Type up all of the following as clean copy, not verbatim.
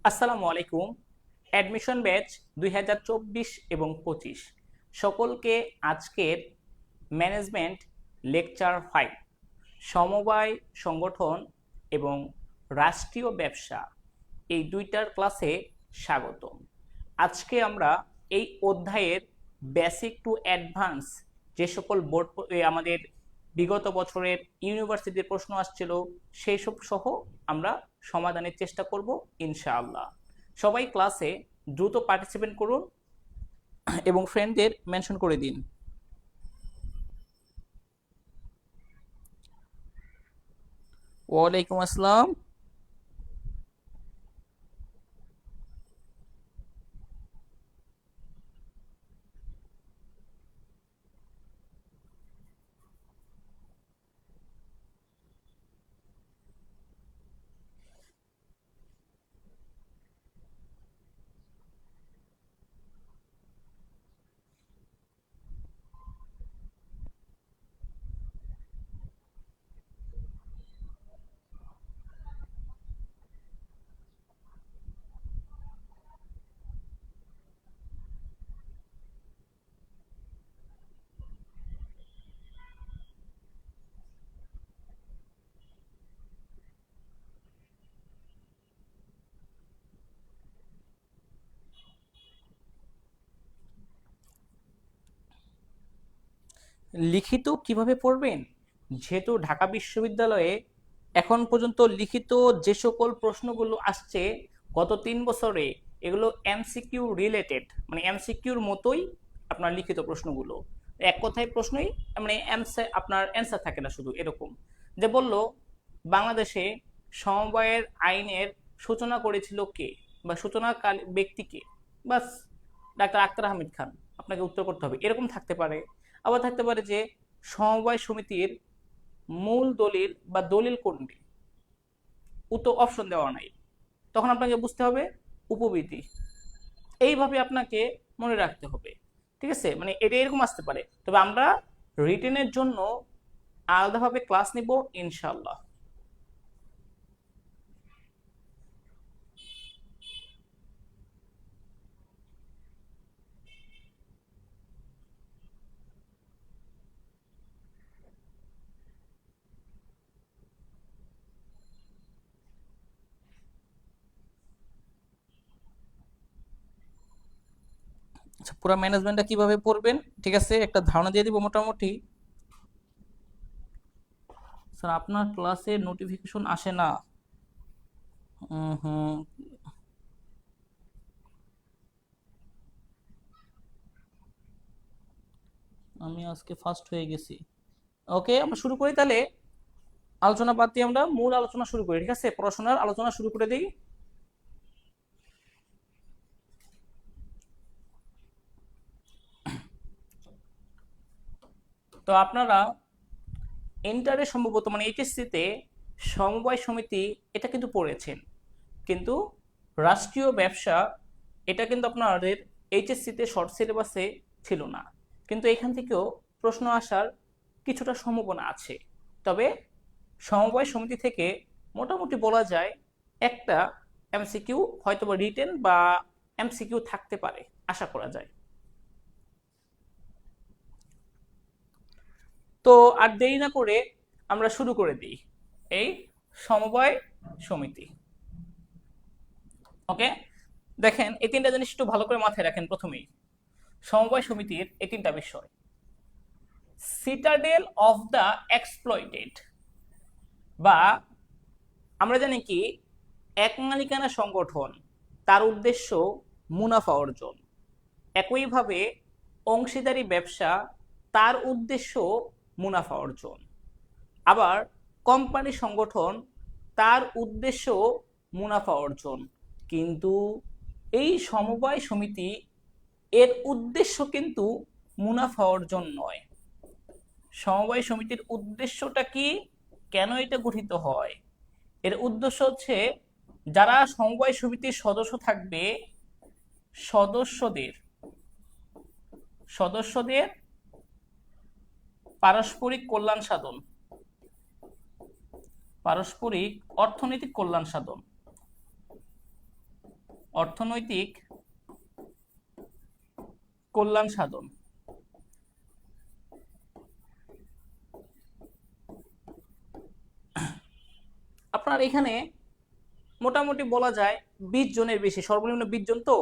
আসসালামু আলাইকুম। Admission batch 2024 এবং 25 সকলকে আজকের ম্যানেজমেন্ট লেকচার 5 সমবায় সংগঠন এবং রাষ্ট্রীয় ব্যবসা এই দুইটার ক্লাসে স্বাগতম। আজকে আমরা এই অধ্যায়ের বেসিক টু অ্যাডভান্স যে সকল বোর্ড আমাদের বিগত বছরের ইউনিভার্সিটির প্রশ্ন আসছিল সেই সব সহ আমরা সমাধানের চেষ্টা করব ইনশাআল্লাহ। সবাই ক্লাসে দ্রুত পার্টিসিপেট করুন এবং ফ্রেন্ডদের মেনশন করে দিন। ওয়ালাইকুম আসসালাম। লিখিত কিভাবে পড়বেন? যেহেতু ঢাকা বিশ্ববিদ্যালয়ে এখন পর্যন্ত লিখিত যে সকল প্রশ্নগুলো আসছে গত 3 বছরে, এগুলো এমসিকিউ রিলেটেড, মানে এমসিকিউর মতোই আপনার লিখিত প্রশ্নগুলো। এক কথায় প্রশ্নই, মানে আপনার অ্যান্সার থাকে না, শুধু এরকম যে বলল বাংলাদেশে সমবায়ের আইনের সূচনা করেছিল কে, বা সূচনাকাল ব্যক্তিকে, বাস ডাক্তার আক্তার আহমেদ খান, আপনাকে উত্তর করতে হবে, এরকম থাকতে পারে। আবার থাকতে পারে যে সমবায় সমিতির মূল দলিল বা দলিল কোনটি, উত্তর অপশন দেওয়া নাই, তখন আপনাকে বুঝতে হবে উপবৃত্তি। এইভাবে আপনাকে মনে রাখতে হবে, ঠিক আছে? মানে এটা এরকম আসতে পারে, তবে আমরা রিটেনের জন্য আলাদাভাবে ক্লাস নিব ইনশাল্লাহ। আচ্ছা, পুরো ম্যানেজমেন্টটা কিভাবে পড়বেন, ঠিক আছে, একটা ধারণা দিয়ে দিব মোটামুটি। স্যার আপনার ক্লাসে নোটিফিকেশন আসে না। হুম, আমি আজকে ফার্স্ট হয়ে গেছি। ওকে, আমরা শুরু করি তাহলে। আলোচনা বাদ দিয়ে আমরা মূল আলোচনা শুরু করি, ঠিক আছে? পড়াশোনার আলোচনা শুরু করে দিই। তো আপনারা ইন্টারে সম্ভবত, মানে এইচএসসিতে সমবায় সমিতি এটা কিন্তু পড়েছেন, কিন্তু রাষ্ট্রীয় ব্যবসা এটা কিন্তু আপনাদের এইচএসসিতে শর্ট সিলেবাসে ছিল না, কিন্তু এখান থেকেও প্রশ্ন আসার কিছুটা সম্ভাবনা আছে। তবে সমবায় সমিতি থেকে মোটামুটি বলা যায় একটা এমসিকিউ হয়তো বা রিটেন বা এমসিকিউ থাকতে পারে, আশা করা যায়। তো আর দেরি না করে আমরা শুরু করে দিই এই সমবায় সমিতি। ওকে, দেখেন এই তিনটা জিনিস একটু ভালো করে মাথায় রাখেন। প্রথমেই সমবায় সমিতির এই তিনটা বিষয়: সিটাডেল অফ দ্য এক্সপ্লয়েটেড, বা আমরা জানি কি এক মালিকানা সংগঠন, তার উদ্দেশ্য মুনাফা অর্জন। একইভাবে অংশীদারি ব্যবসা, তার উদ্দেশ্য মুনাফা অর্জন। আবার কোম্পানি সংগঠন, তার উদ্দেশ্য মুনাফা অর্জন। কিন্তু এই সমবায় সমিতি, এর উদ্দেশ্য কিন্তু মুনাফা অর্জন নয়। সমবায় সমিতির উদ্দেশ্যটা কি, কেন এটা গঠিত হয়? এর উদ্দেশ্য হচ্ছে যারা সমবায় সমিতির সদস্য থাকবে, সদস্যদের সদস্যদের পারস্পরিক কল্যাণ সাধন, পারস্পরিক অর্থনৈতিক কল্যাণ সাধন। অর্থনৈতিক কল্যাণ সাধন। আপনার এখানে মোটামুটি বলা যায় 20 জনের বেশি, সর্বনিম্ন 20 জন, তো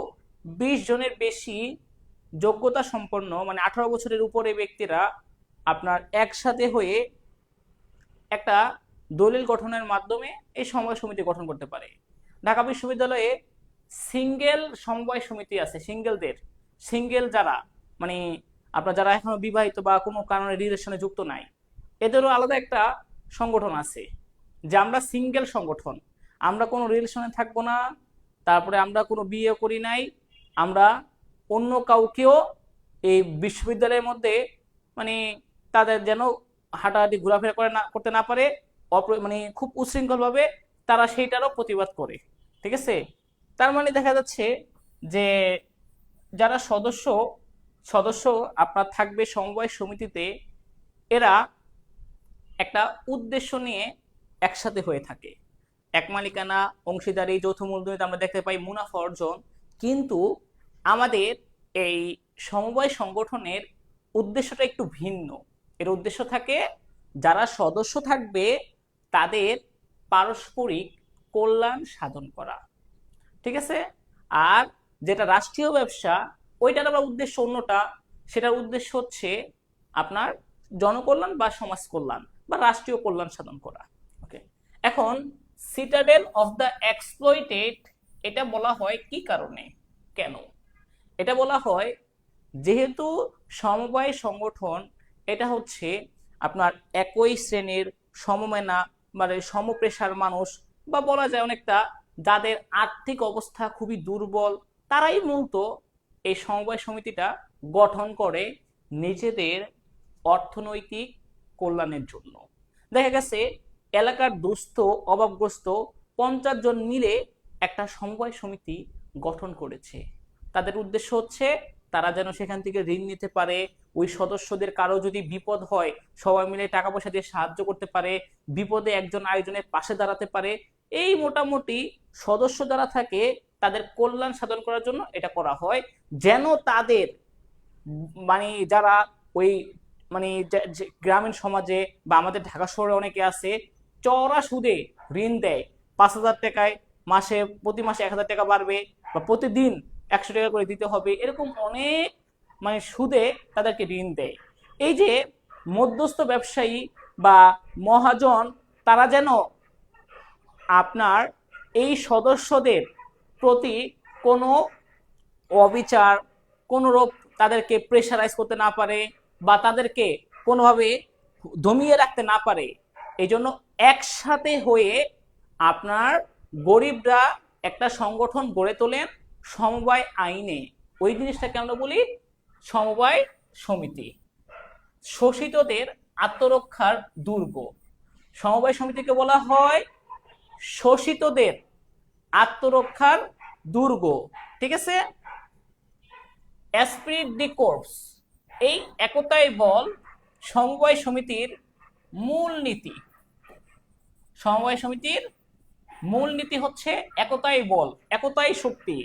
20 জনের বেশি যোগ্যতা সম্পন্ন মানে 18 বছরের উপরে ব্যক্তিরা আপনার একসাথে হয়ে একটা দলিল গঠনের মাধ্যমে এই সমবায় সমিতি গঠন করতে পারে। ঢাকা বিশ্ববিদ্যালয়ে সিঙ্গেল সমবায় সমিতি আছে, সিঙ্গেল যারা মানে আপনার যারা এখনো বিবাহিত বা কোনো কারণে রিলেশনে যুক্ত নাই, এদেরও আলাদা একটা সংগঠন আছে যে আমরা সিঙ্গেল সংগঠন, আমরা কোনো রিলেশনে থাকবো না, তারপরে আমরা কোনো বিয়ে করি নাই, আমরা অন্য কাউকেও এই বিশ্ববিদ্যালয়ের মধ্যে মানে তাদের যেন হাঁটাহাঁটি ঘোরাফেরা করতে না পারে, মানে খুব উচ্ছৃঙ্খলভাবে তারা সেইটারও প্রতিবাদ করে। ঠিক আছে, তার মানে দেখা যাচ্ছে যে যারা সদস্য সদস্য আপনার থাকবে সমবায় সমিতিতে, এরা একটা উদ্দেশ্য নিয়ে একসাথে হয়ে থাকে। এক মালিকানা, অংশীদারি, যৌথ মূলধনিতে আমরা দেখতে পাই মুনাফা অর্জন। কিন্তু আমাদের এই সমবায় সংগঠনের উদ্দেশ্যটা একটু ভিন্ন। এর উদ্দেশ্য থাকে যারা সদস্য থাকবে তাদের পারস্পরিক কল্যাণ সাধন করা। ঠিক আছে, আর যেটা রাষ্ট্রীয় ব্যবসা ওইটার আবার উদ্দেশ্য অন্যটা, সেটার উদ্দেশ্য হচ্ছে আপনার জনকল্যাণ বা সমাজ কল্যাণ বা রাষ্ট্রীয় কল্যাণ সাধন করা। ওকে, এখন সিটাডেল অফ দ্য এক্সপ্লয়েটেড এটা বলা হয় কি কারণে, কেন এটা বলা হয়? যেহেতু সমবায় সংগঠন এটা হচ্ছে আপনার একই শ্রেণীর সমমেনা মানে সমপেশার মানুষ, বা বলা যায় অনেকটা যাদের আর্থিক অবস্থা খুবই দুর্বল, তারাই মূলত এই সমবায় সমিতিটা গঠন করে নিজেদের অর্থনৈতিক কল্যাণের জন্য। দেখা গেছে এলাকার দুস্থ অভাবগ্রস্ত 50 জন মিলে একটা সমবায় সমিতি গঠন করেছে। তাদের উদ্দেশ্য হচ্ছে তারা যেন সেখান থেকে ঋণ নিতে পারে, ওই সদস্যদের কারো যদি বিপদ হয় সবাই মিলে টাকা পয়সা দিয়ে সাহায্য করতে পারে, বিপদে একজন আরেকজনের পাশে দাঁড়াতে পারে। এই মোটামুটি সদস্য যারা থাকে তাদের কল্যাণ সাধন করার জন্য এটা করা হয়, যেন তাদের মানে যারা ওই মানে গ্রামীণ সমাজে বা আমাদের ঢাকা শহরে অনেকে আছে চড়া সুদে ঋণ দেয়, 5,000 টাকায় মাসে প্রতি মাসে 1,000 টাকা বাড়বে বা প্রতিদিন 100 টাকা করে দিতে হবে, এরকম অনেক মানে সুদে তাদেরকে ঋণ দেয়। এই যে মধ্যস্থ ব্যবসায়ী বা মহাজন, তারা যেন আপনার এই সদস্যদের প্রতি কোনো অবিচার, কোনোরূপ তাদেরকে প্রেশারাইজ করতে না পারে বা তাদেরকে কোনোভাবে দমিয়ে রাখতে না পারে, এই জন্য একসাথে হয়ে আপনার গরিবরা একটা সংগঠন গড়ে তোলেন সমবায় আইনে। ওই জিনিসটাকে আমরা বলি সমবায় সমিতি। শোষিতদের আত্মরক্ষার দুর্গ, সমবায় সমিতিকে বলা হয় শোষিতদের আত্মরক্ষার দুর্গ। ঠিক আছে, এসপ্রিট ডি কোর্পস, এই একতাই বল সমবায় সমিতির মূল নীতি। সমবায় সমিতির মূল নীতি হচ্ছে একতাই বল, একতাই শক্তি।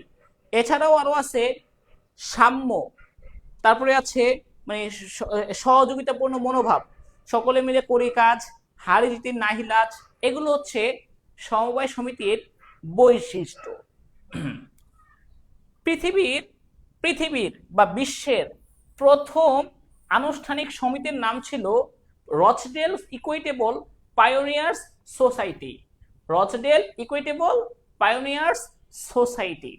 এছাড়াও আরো আছে সাম্য, তারপরে আছে মানে সহযোগিতাপূর্ণ মনোভাব, সকলে মিলে করি কাজ, হারি জিতির নাহি লাজ, এগুলো হচ্ছে সমবায় সমিতির বৈশিষ্ট্য। পৃথিবীর বা বিশ্বের প্রথম আনুষ্ঠানিক সমিতির নাম ছিল Rochdale equitable pioneers society. Rochdale equitable pioneers society,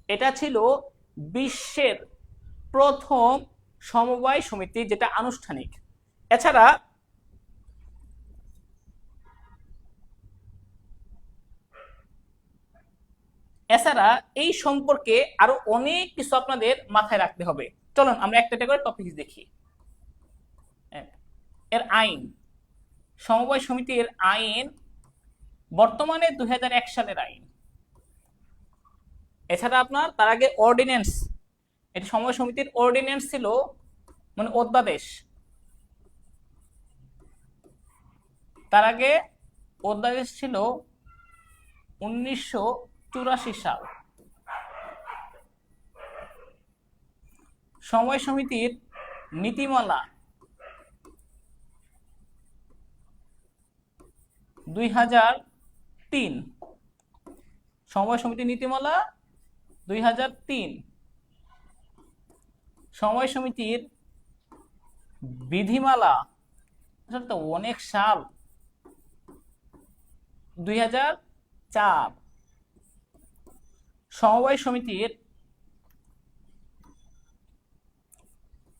এটা ছিল বিশ্বের প্রথম সমবায় সমিতি যেটা আনুষ্ঠানিক। এছাড়া এই সম্পর্কে আরো অনেক কিছু আপনাদের মাথায় রাখতে হবে। চলুন আমরা একটা একটা করে টপিক দেখি। এর আইন, সমবায় সমিতির আইন বর্তমানে 2001 সালের আইন। এছাড়া আপনার তার আগে অর্ডিন্যান্স, এটি সমবায় সমিতির অর্ডিন্যান্স ছিল মানে অধ্যাদেশ। তার আগে অধ্যাদেশ ছিল 1984 সাল। সমবায় সমিতির নীতিমালা 2003, সমবায় সমিতির নীতিমালা 2003, সমবায় সমিতির বিধিমালা আসলে তো অনেক সাল 2004, সমবায় সমিতির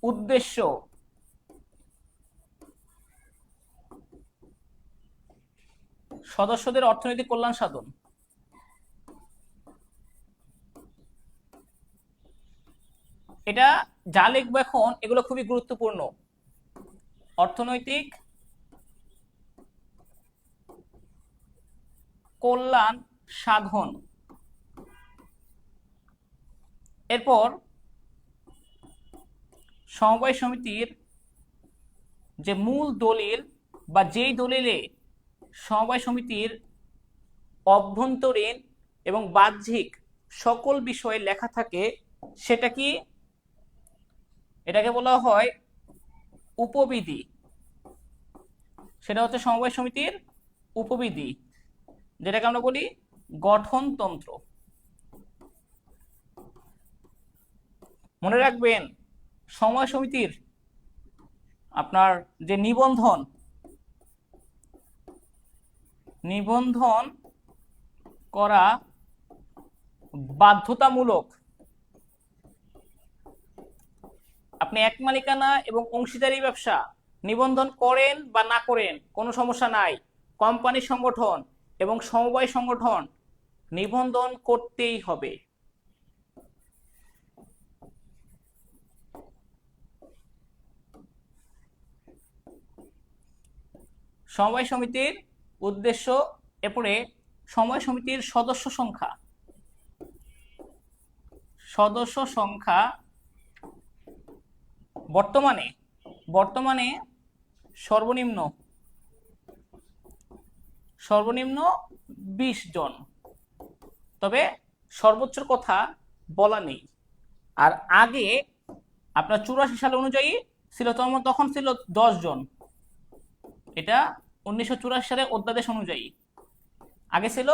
উদ্দেশ্য সদস্যদের অর্থনৈতিক কল্যাণ সাধন। এটা যা লিখবো এখন এগুলো খুবই গুরুত্বপূর্ণ। অর্থনৈতিক কল্যাণ সাধন। এরপর সমবায় সমিতির যে মূল দলিল বা যেই দলিলে সমবায় সমিতির অভ্যন্তরীণ এবং বাহ্যিক সকল বিষয়ে লেখা থাকে সেটা কি? এটাকে বলা হয় উপবিধি। সেটা হচ্ছে সমবায় সমিতির উপবিধি, যেটাকে আমরা বলি গঠনতন্ত্র। মনে রাখবেন সমবায় সমিতির আপনার যে নিবন্ধন করা বাধ্যতামূলক। আপনি এক মালিকানা এবং অংশীদারি ব্যবসা নিবন্ধন করেন বা না করেন কোনো সমস্যা নাই, কোম্পানি সংগঠন এবং সমবায় সংগঠন নিবন্ধন করতেই হবে। সমবায় সমিতির উদ্দেশ্য, এরপরে সমবায় সমিতির সদস্য সংখ্যা বর্তমানে সর্বনিম্ন 20 জন, তবে সর্বোচ্চ কথা বলা নেই। আর আগে আপনার 84 সাল অনুযায়ী ছিল, তখন ছিল 10 জন। এটা 1984 সালে অধ্যাদেশ অনুযায়ী আগে ছিল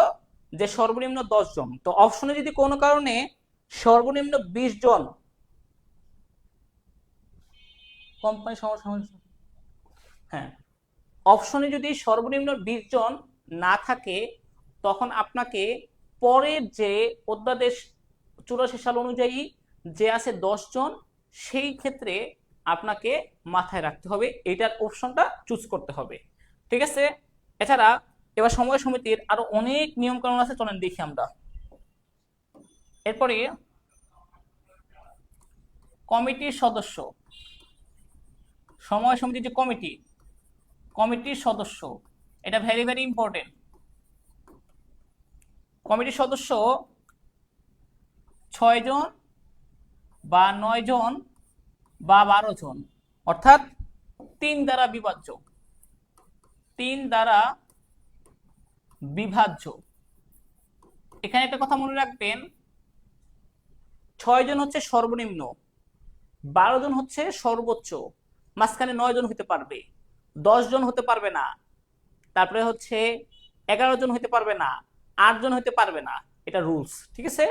যে সর্বনিম্ন 10 জন। তো অপশনে যদি কোনো কারণে সর্বনিম্ন 20 জন কোম্পানি হ্যাঁ, অপশনে যদি সর্বনিম্ন 20 জন না থাকে তখন আপনাকে পরের যে অধ্যাদেশ 84 সাল অনুযায়ী যে আছে 10 জন, সেই ক্ষেত্রে আপনাকে মাথায় রাখতে হবে, এইটার অপশনটা চুজ করতে হবে। ঠিক আছে? এছাড়া এবার সমবায় সমিতির আরো অনেক নিয়ম কানুন আছে, চলেন দেখি আমরা। এরপরে কমিটির সদস্য, সমবায় সমিতির যে কমিটির সদস্য, এটা ভেরি ভেরি ইম্পর্টেন্ট। কমিটির সদস্য 6 জন বা 9 জন বা 12 জন, অর্থাৎ 3 দ্বারা বিভাজ্য। এখানে একটা কথা মনে রাখবেন, 6 জন হচ্ছে সর্বনিম্ন, 12 জন হচ্ছে সর্বোচ্চ, মাঝখানে 9 জন হতে পারবে, 10 জন হতে পারবে না, তারপরে হচ্ছে 11 জন হতে পারবে না, 8 জন হতে পারবে না। এটা রুলস, ঠিক আছে?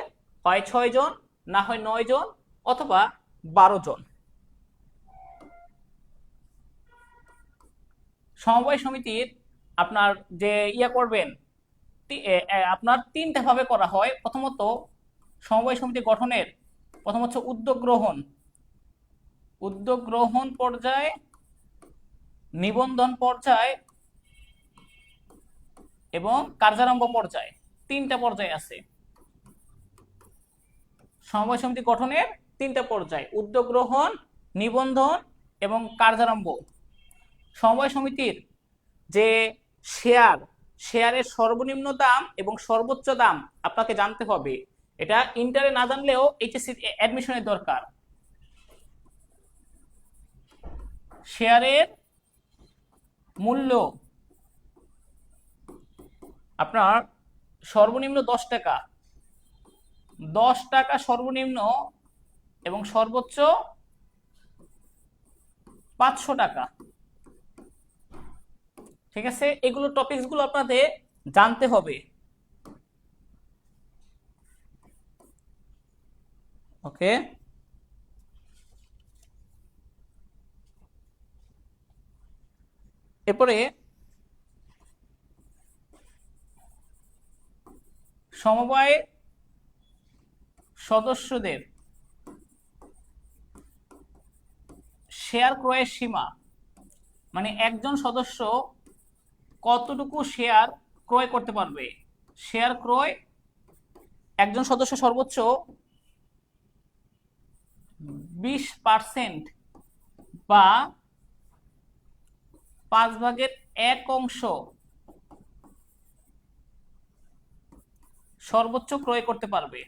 হয় 6 জন, না হয় 9 জন, অথবা 12 জন। সমবায় সমিতির আপনার যে করবেন, আপনার 3টা ভাবে করা হয়। প্রথমত সমবায় সমিতি গঠনের প্রথম হচ্ছে উদ্যোগ গ্রহণ পর্যায়, নিবন্ধন পর্যায় এবং কার্যারম্ভ পর্যায়। 3টা পর্যায় আছে সমবায় সমিতি গঠনের, 3টা পর্যায়: উদ্যোগ গ্রহণ, নিবন্ধন এবং কার্যারম্ভ। সমবায় সমিতির যে শেয়ারের সর্বনিম্ন দাম এবং সর্বোচ্চ দাম আপনাকে জানতে হবে। এটা ইন্টারে না জানলেও এইচএসসি অ্যাডমিশনের দরকার। শেয়ারের মূল্য আপনার সর্বনিম্ন 10 টাকা, 10 টাকা সর্বনিম্ন এবং সর্বোচ্চ 500 টাকা। ঠিক আছে, এগুলো টপিকস গুলো আপনাদের জানতে হবে। ওকে, এরপরে সমবায় সদস্যদের শেয়ার ক্রয়ের সীমা, মানে একজন সদস্য কতটুকু শেয়ার ক্রয় করতে পারবে। শেয়ার ক্রয়, একজন সদস্য সর্বোচ্চ 20% বা 1/5 সর্বোচ্চ ক্রয় করতে পারবে।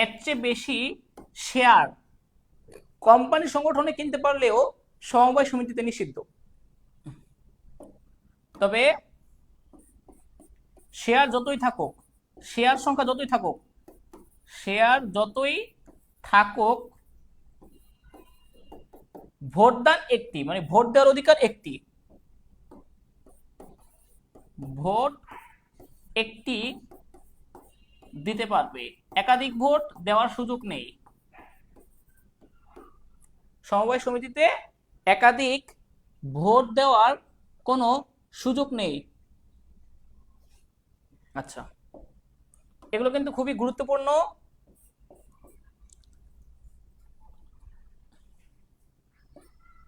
এর চেয়ে বেশি শেয়ার কোম্পানি সংগঠনে কিনতে পারলেও সমবায় সমিতিতে নিষিদ্ধ। তবে শেয়ার যতই থাকুক, শেয়ার সংখ্যা যতই থাকুক, শেয়ার যতই থাকুক, ভোটদান একটি, মানে ভোট দেওয়ার অধিকার একটি, ভোট একটি দিতে পারবে, একাধিক ভোট দেওয়ার সুযোগ নেই। সমবায় সমিতিতে একাধিক ভোট দেওয়ার কোনো সুযোগ নেই। আচ্ছা, এগুলো কিন্তু খুবই গুরুত্বপূর্ণ।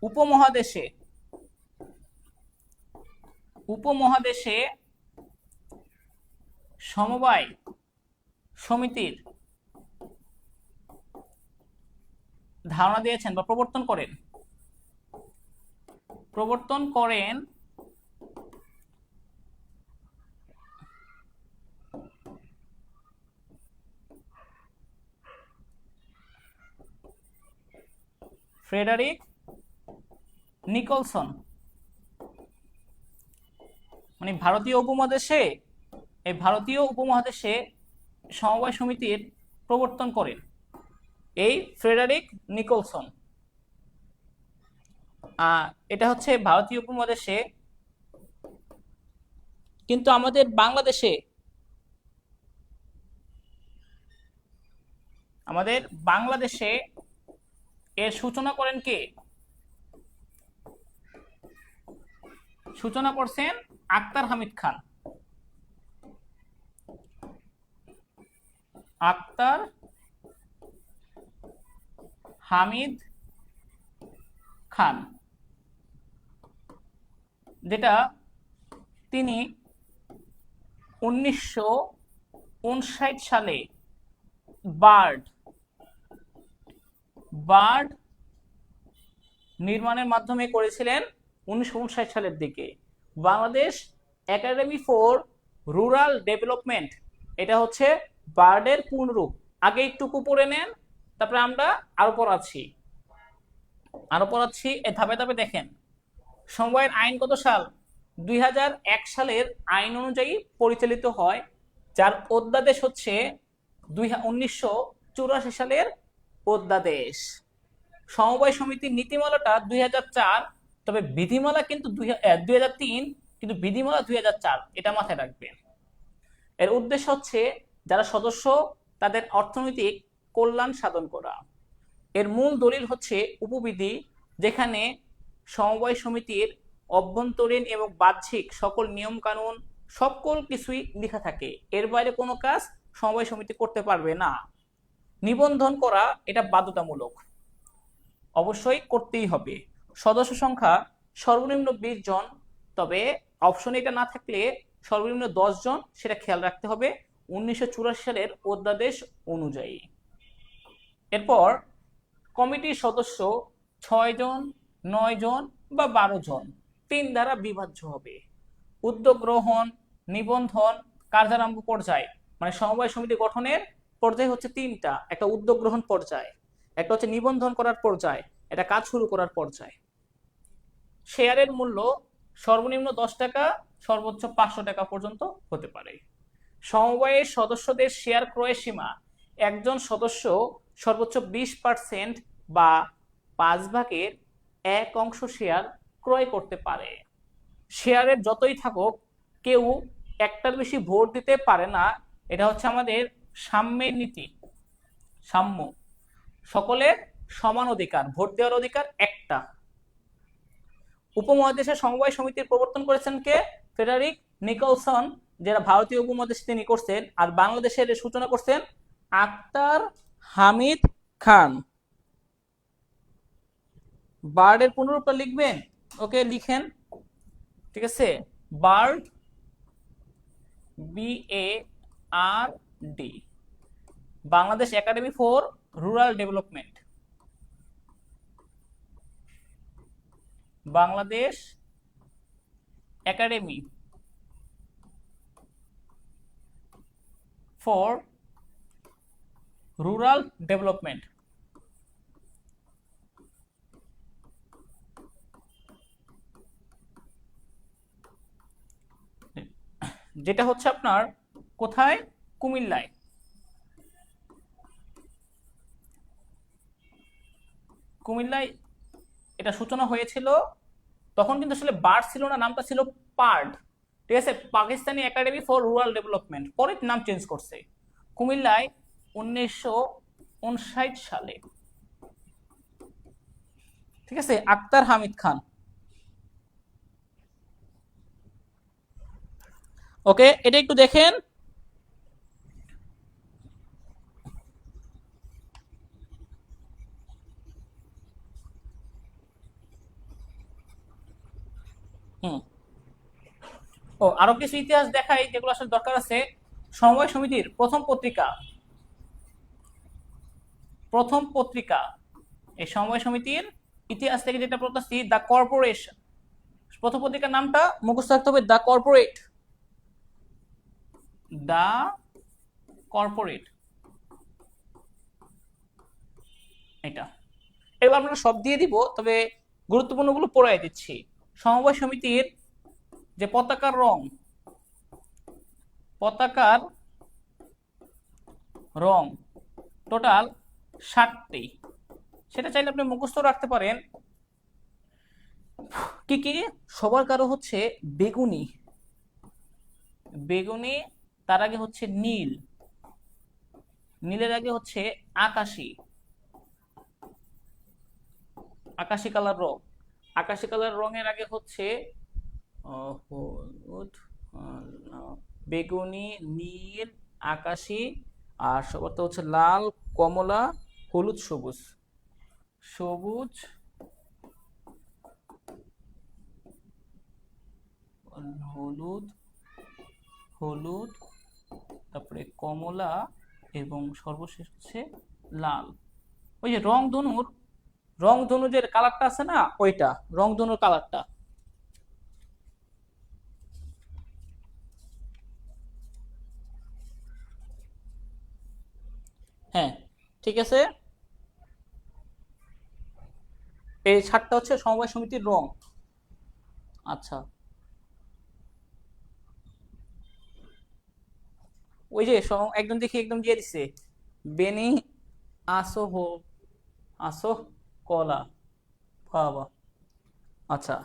উপমহাদেশে উপমহাদেশে সমবায় সমিতির ধারণা দিয়েছেন বা প্রবর্তন করেন ফ্রেডারিক নিকলসন। মানে ভারতীয় উপমহাদেশে সমবায় সমিতির প্রবর্তন করেন এই ফ্রেডারিক নিকলসন। এটা হচ্ছে ভারতীয় উপমহাদেশে, কিন্তু আমাদের বাংলাদেশে এর সূচনা করেন কে? সূচনা করছেন আক্তার হামিদ খান। আক্তার হামিদ খান, যেটা তিনি 1959 সালে বার্ড নির্মাণের মাধ্যমে করেছিলেন। 1959 সালের দিকে Bangladesh academy for rural development, এটা হচ্ছে বার্ডের পূর্ণরূপ। আগে একটু পড়ে নেন, তারপরে আমরা আরো পড়াচ্ছি ধাপে ধাপে দেখেন। সমবায়ের আইন কত সাল? 2001 সালের আইন অনুযায়ী পরিচালিত হয়, যার অধ্যাদেশ হচ্ছে 1984 সালের অধ্যাদেশ। সমবায় সমিতির নীতিমালাটা 2004, তবে বিধিমালা কিন্তু 2003, কিন্তু বিধিমালা 2004, এটা মাথায় রাখবেন। এর উদ্দেশ্য হচ্ছে যারা সদস্য তাদের অর্থনৈতিক কল্যাণ সাধন করা। এর মূল দলিল হচ্ছে উপবিধি, যেখানে সমবায় সমিতির অভ্যন্তরীণ এবং বাহ্যিক সকল নিয়ম কানুন সকল কিছুই লেখা থাকে। এর বাইরে কোনো কাজ সমবায় সমিতি করতে পারবে না। নিবন্ধন করা এটা বাধ্যতামূলক, অবশ্যই করতেই হবে। সদস্য সংখ্যা সর্বনিম্ন 20 জন, তবে অপশনে এটা না থাকলে সর্বনিম্ন 10 জন, সেটা খেয়াল রাখতে হবে 1984 সালের অধ্যাদেশ অনুযায়ী। এরপর কমিটির সদস্য 6 জন, 9 জন বা 12 জন, 3 দ্বারা বিভাজ্য হবে। উদ্যোগ গ্রহণ, নিবন্ধন, কার্যারম্ভ পর্যায়, মানে সমবায় সমিতি গঠনের পর্যায় হচ্ছে 3টা। একটা উদ্যোগ গ্রহণ পর্যায়, একটা হচ্ছে নিবন্ধন করার পর্যায়, এটা কাজ শুরু করার পর্যায়। শেয়ারের মূল্য সর্বনিম্ন 10 টাকা, সর্বোচ্চ 500 টাকা পর্যন্ত হতে পারে। সমবায়ের সদস্যদের শেয়ার ক্রয়ের সীমা একজন সদস্য সর্বোচ্চ 20% বা 5/1 শেয়ার ক্রয় করতে পারে। শেয়ারের যতই থাকুক কেউ একটার বেশি ভোট দিতে পারে না। এটা হচ্ছে আমাদের সাম্যের নীতি। সাম্য, সকলের সমান অধিকার, ভোট দেওয়ার অধিকার একটা। উপমহাদেশের সমবায় সমিতির প্রবর্তন করেছেন কে? ফ্রেডারিক নিকলসন, যারা ভারতীয় উপমহাদেশ তিনি করছেন। আর বাংলাদেশের সূচনা করছেন আক্তার হামিদ খান। বার্ডের পুনরূপটা লিখবেন? ওকে, লিখেন। ঠিক আছে, bird, BARD, Bangladesh academy for rural development. Bangladesh academy for rural development. যেটা হচ্ছে আপনার কোথায়? কুমিল্লায়। কুমিল্লায় এটা সূচনা হয়েছিল। তখন কিন্তু আসলে বার্ড ছিল না, নামটা ছিল পার্ড। ঠিক আছে, Pakistani academy for rural development, পরে নাম চেঞ্জ করছে। কুমিল্লায় 1959 সালে। ঠিক আছে, আক্তার হামিদ খান। ওকে, এটা একটু দেখেন। হুম, ও আরো কিছু ইতিহাস দেখাই যেগুলো আসলে দরকার আছে। সমবায় সমিতির প্রথম পত্রিকা, প্রথম পত্রিকা এই সমবায় সমিতির ইতিহাস থেকে যেটা পড়তেছি, দ্য কর্পোরেশন। প্রথম পত্রিকার নামটা মুখস্থ রাখতে হবে, দ্য কর্পোরেট। দ্য কর্পোরেট, এটা। এগুলো আমরা সব দিয়ে দিব, তবে গুরুত্বপূর্ণগুলো পড়াই দিচ্ছি। সমবায় সমিতির যে পতাকার রং, পতাকার রং টোটাল 7টি। সেটা চাইলে আপনি মুখস্থ রাখতে পারেন। কি কি? সবার কারো হচ্ছে বেগুনি, বেগুনি, তার আগে হচ্ছে নীল, নীলের আগে হচ্ছে আকাশী, আকাশী কালার রং, আকাশী কালার রঙের আগে হচ্ছে হলুদ, বেগুনি, নীল, আকাশী, আর সবার তো হচ্ছে লাল, কমলা, হলুদ, সবুজ। সবুজ, হলুদ, হলুদ, তারপরে কমলা, এবং সর্বশেষ হচ্ছে লাল। ওই যে রংধনুর, রংধনু যে কালারটা আছে না, ওইটা রংধনুর কালারটা। হ্যাঁ, ঠিক আছে। এই 7টা হচ্ছে সমবায় সমিতির রং। আচ্ছা, ওই যে একদম দেখি একদম দিয়ে দিছে, বেনি আসো হো, আসো কলা, বাবা। আচ্ছা,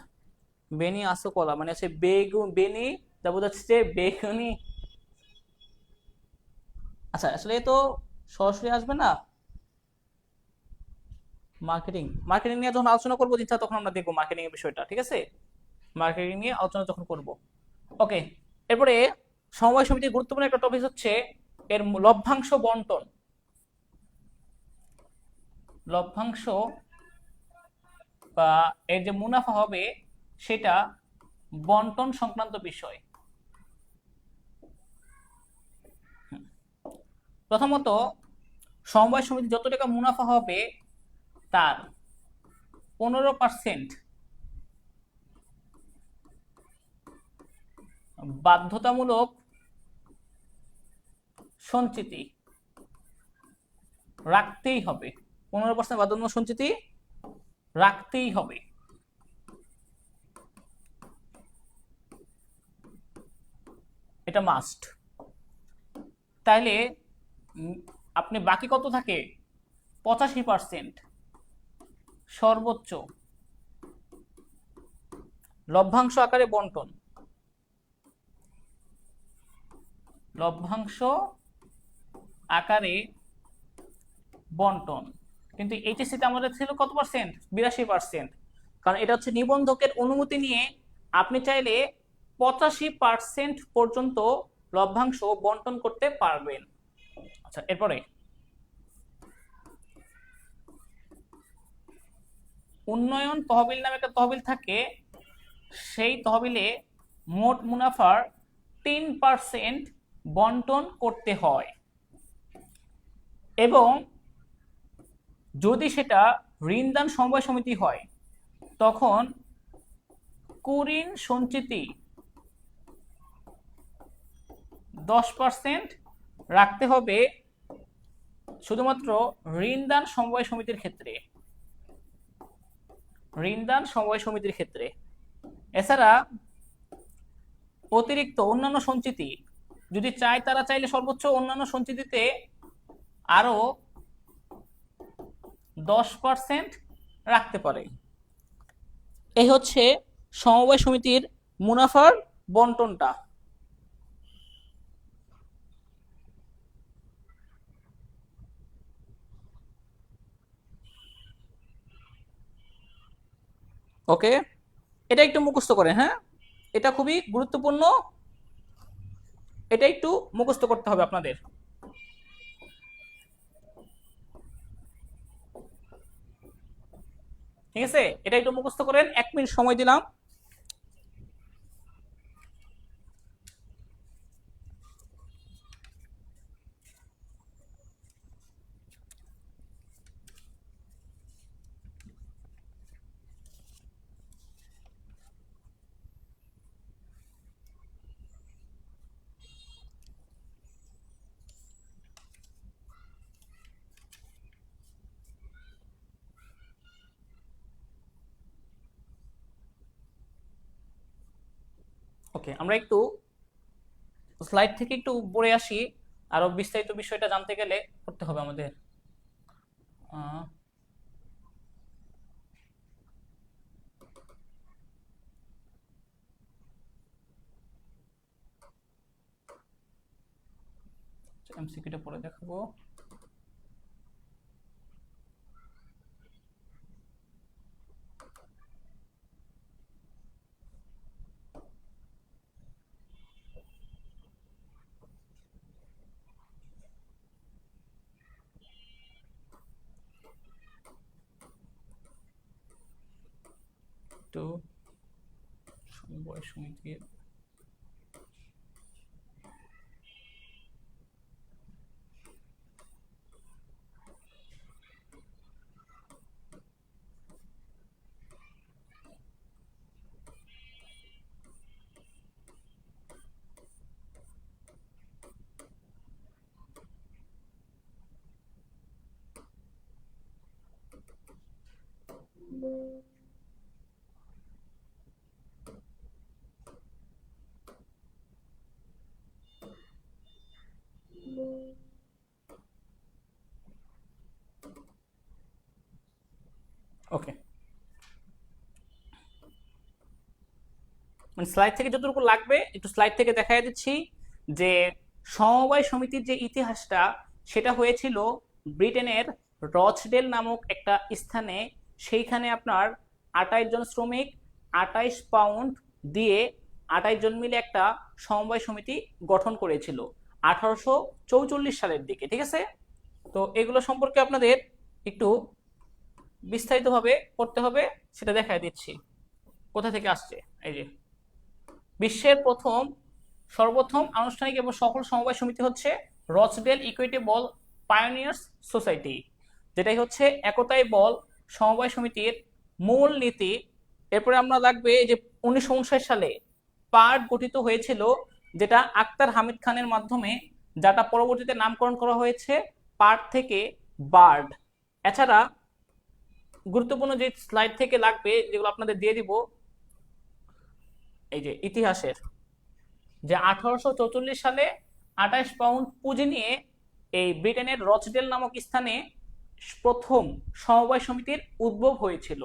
বেনি আসো কলা মানে হচ্ছে বেগুন, বেনি যা বোঝাচ্ছে বেগুনি। আচ্ছা, আসলে এ তো সরাসরি আসবে না। মার্কেটিং, মার্কেটিং নিয়ে যখন আলোচনা করবো ইচ্ছা, তখন আমরা দেখবো মার্কেটিং এর বিষয়টা। ঠিক আছে, মার্কেটিং নিয়ে আলোচনা যখন করব। ওকে, এরপরে সমবায় সমিতির গুরুত্বপূর্ণ একটা টপিক হচ্ছে এর লভ্যাংশ বন্টন। লভ্যাংশ বা এর যে মুনাফা হবে সেটা বন্টন সংক্রান্ত বিষয়। প্রথমত, সমবায় সমিতি যত টাকা মুনাফা হবে তার 15% বাধ্যতামূলক সঞ্চিতি রাখতেই হবে। 15% বাধ্যতামূলক সঞ্চিতি রাখতেই হবে। এটা মাস্ট। তাইলে আপনি বাকি কত থাকে 85% সর্বোচ্চ লভ্যাংশ আকারে বন্টন, লভ্যাংশ আকারে বন্টন। কিন্তু এইচএসসিতে আমাদের ছিল কত পার্সেন্ট? 82%। কারণ এটা হচ্ছে নিবন্ধকের অনুমতি নিয়ে আপনি চাইলে 85% পর্যন্ত লভ্যাংশ বন্টন করতে পারবেন। আচ্ছা, এরপরে উন্নয়ন তহবিল নামে একটা তহবিল থাকে, সেই তহবিলে মোট মুনাফার 3% বন্টন করতে হয়, এবং যদি সেটা ঋণদান সমবায় সমিতি হয় তখন কুঋণ সঞ্চিতি 10% রাখতে হবে শুধুমাত্র ঋণদান সমবায় সমিতির ক্ষেত্রে, ঋণদান সমবায় সমিতির ক্ষেত্রে। এছাড়া অতিরিক্ত অন্যান্য সঞ্চিতি যদি চায়, তারা চাইলে সর্বোচ্চ অন্যান্য সঞ্চিতিতে আরো 10% রাখতে পারে। এই হচ্ছে সমবায় সমিতির মুনাফার বন্টনটা। ওকে, এটা একটু মুখস্থ করেন। হ্যাঁ, এটা খুবই গুরুত্বপূর্ণ, এটা একটু মুখস্থ করতে হবে আপনাদের। ঠিক আছে, এটা একটু মুখস্থ করেন, 1 মিনিট সময় দিলাম। ওকে, আমরা একটু স্লাইড থেকে একটু পড়ে আসি, আরো বিস্তারিত বিষয়টা জানতে গেলে করতে হবে আমাদের। এমসিকিউটা পড়ে দেখাবো। তো সমবায় সমিতির ওকে, মানে স্লাইড থেকে যতটুকু লাগবে একটু স্লাইড থেকে দেখাই দিচ্ছি যে সমবায় সমিতির যে ইতিহাসটা, সেটা হয়েছিল ব্রিটেনের রচডেল নামক একটা স্থানে। সেইখানে আপনার 28 জন শ্রমিক 28 পাউন্ড দিয়ে 28 জন মিলে একটা সমবায় সমিতি গঠন করেছিল 1844 সালের দিকে। ঠিক আছে, তো এগুলো সম্পর্কে আপনাদের একটু বিস্তারিতভাবে পড়তে হবে, সেটা দেখাই দিচ্ছি কোথা থেকে আসছে। এই যে বিশ্বের সর্বপ্রথম আনুষ্ঠানিক এবং সফল সমবায় সমিতি হচ্ছে রচডেল ইকুইটেবল পায়োনিয়ার্স সোসাইটি, যেটাই হচ্ছে একতাই বল সমবায় সমিতির মূল নীতি। এরপরে আমরা লাগবে যে 1959 সালে পার্ট গঠিত হয়েছিল, যেটা আক্তার হামিদ খানের মাধ্যমে, যেটা পরবর্তীতে নামকরণ করা হয়েছে পার্ট থেকে বার্ড। এছাড়া গুরুত্বপূর্ণ যে স্লাইড থেকে লাগবে, যেগুলো আপনাদের দিয়ে দিব, এই যে ইতিহাসের, যে 1844 সালে 28 পাউন্ড পুঁজি নিয়ে এই ব্রিটেনের রচডেল নামক স্থানে প্রথম সমবায় সমিতির উদ্ভব হয়েছিল।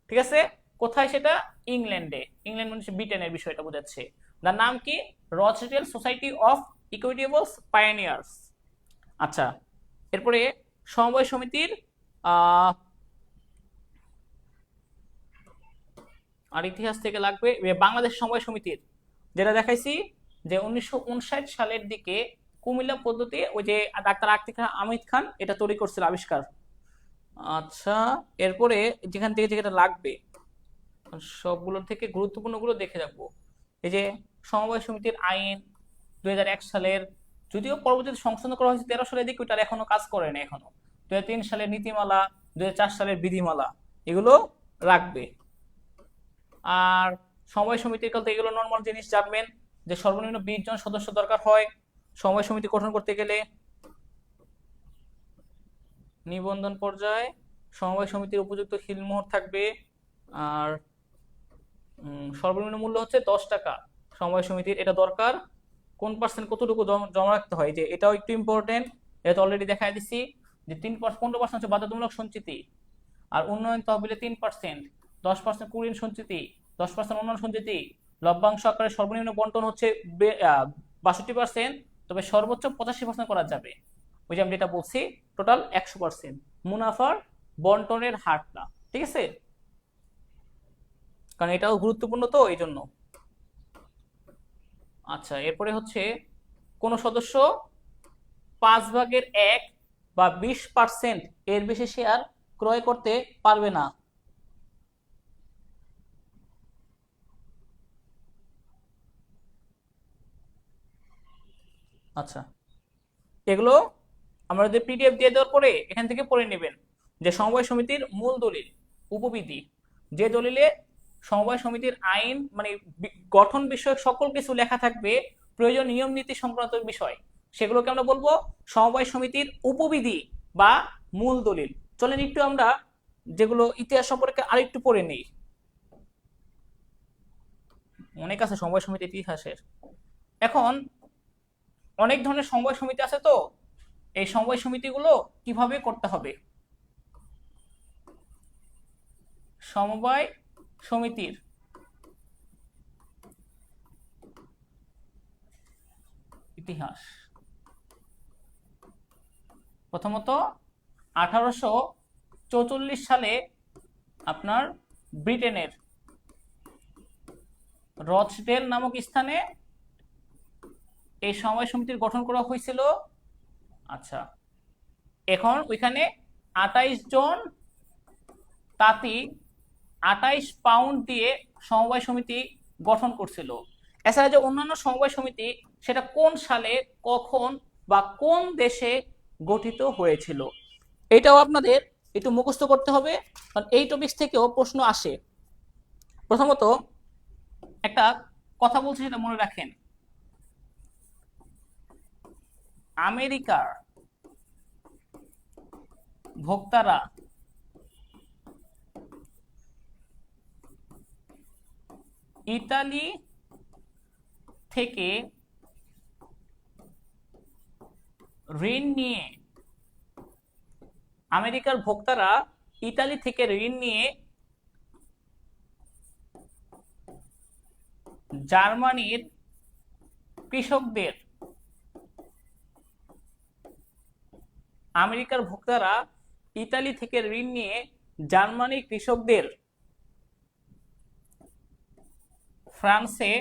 ঠিক আছে, কোথায় সেটা? ইংল্যান্ডে। ইংল্যান্ড মানে ব্রিটেনের বিষয়টা বোঝাচ্ছে। তার নাম কি? Rochdale society of equitables pioneers. আচ্ছা, এরপরে সমবায় সমিতির আর ইতিহাস থেকে লাগবে বাংলাদেশ সমবায় সমিতির, যেটা দেখাইছি যে 1959 সালের দিকে কুমিল্লা পদ্ধতি, ওই যে ডাক্তার আমিদ খান এটা তৈরি করছিল, আবিষ্কার। আচ্ছা, এরপরে যেখান থেকে যেটা লাগবে সবগুলোর থেকে গুরুত্বপূর্ণগুলো দেখে রাখবো। এই যে সমবায় সমিতির আইন 2001 সালের, যদিও পরবর্তীতে সংশোধন করা হয়েছে 13 সালের দিকে, ওটার এখনো কাজ করে না এখনো। 2003 সালের নীতিমালা, 2004 সালের বিধিমালা, এগুলো রাখবে। আর সমবায় সমিতির কাছে এগুলো নর্মাল জিনিস জানবেন, যে সর্বনিম্ন 20 জন সদস্য দরকার হয় সমবায় সমিতি গঠন করতে গেলে। নিবন্ধন পর্যায়ে সমবায় সমিতির উপযুক্ত খিলমোহর থাকবে। আর সর্বনিম্ন মূল্য হচ্ছে 10 টাকা সমবায় সমিতির, এটা দরকার। কোন পার্সেন্ট কতটুকু জমা রাখতে হয়, যে এটাও একটু ইম্পর্টেন্ট, এটা অলরেডি দেখাই দিচ্ছি যে 15% হচ্ছে বাধ্যতামূলক সঞ্চিতি, আর উন্নয়ন তহবিলে 3%, 10% কুড়ি সঞ্চিতি, 10% উন্নয়ন সঞ্চিতি, লভ্যাংশ আকারে সর্বনিম্ন বন্টন হচ্ছে 62%, তবে সর্বোচ্চ 85% করা যাবে। ওই যে আমি যেটা বলছি, টোটাল 100% মুনাফার বন্টনের হারটা। ঠিক আছে, কারণ এটাও গুরুত্বপূর্ণ তো এই জন্য। আচ্ছা, এরপরে হচ্ছে কোন সদস্য 5/1 বা 20% এর বেশি শেয়ার ক্রয় করতে পারবে না। আচ্ছা, এগুলো আমরা যদি পিডিএফ দিয়ে দেওয়ার পরে এখান থেকে পড়ে নেবেন, যে সমবায় সমিতির মূল দলিল, উপবিধি, যে দলিলে সমবায় সমিতির আইন মানে গঠন বিষয়ক সকল কিছু লেখা থাকবে, প্রয়োজন নিয়ম নীতি সংক্রান্ত বিষয়, সেগুলোকে আমরা বলবো সমবায় সমিতির উপবিধি বা মূল দলিল। চলেন একটু আমরা যেগুলো ইতিহাস সম্পর্কে আরেকটু পড়ে নিই, অনেক আছে সমবায় সমিতির ইতিহাসের। এখন অনেক ধরনের সমবায় সমিতি আছে, তো এই সমবায় সমিতিগুলো কিভাবে করতে হবে। সমবায় সমিতির ইতিহাস প্রথমত 1844 সালে আপনার ব্রিটেনের রচডেল নামক স্থানে এই সমবায় সমিতির গঠন করা হয়েছিল। আচ্ছা, এখন ওইখানে 28 জন তাঁতি 28 পাউন্ড দিয়ে সমবায় সমিতি গঠন করছিল। এছাড়া যে অন্যান্য সমবায় সমিতি, সেটা কোন সালে, কখন বা কোন দেশে গঠিত হয়েছিল, এটাও আপনাদের একটু মুখস্থ করতে হবে, কারণ এই টপিক থেকেও প্রশ্ন আসে। প্রথমত একটা কথা বলছি, সেটা মনে রাখেন। আমেরিকার ভোক্তারা ইতালি থেকে ঋণ নিয়ে জার্মানির কৃষকদের ফ্রান্সে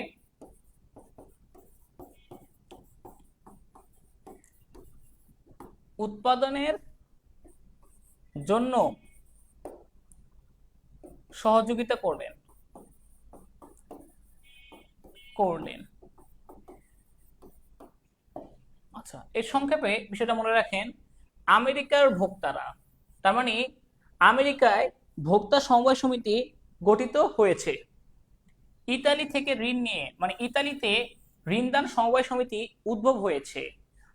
উৎপাদনের জন্য সহযোগিতা করলেন। আচ্ছা, এর সংক্ষেপে বিষয়টা মনে রাখেন। আমেরিকার ভোক্তারা, তার মানে আমেরিকায় ভোক্তা সমবায় সমিতি গঠিত হয়েছে। ইতালি থেকে ঋণ নিয়ে, মানে ইতালিতে ঋণদান সমবায় সমিতি উদ্ভব হয়েছে।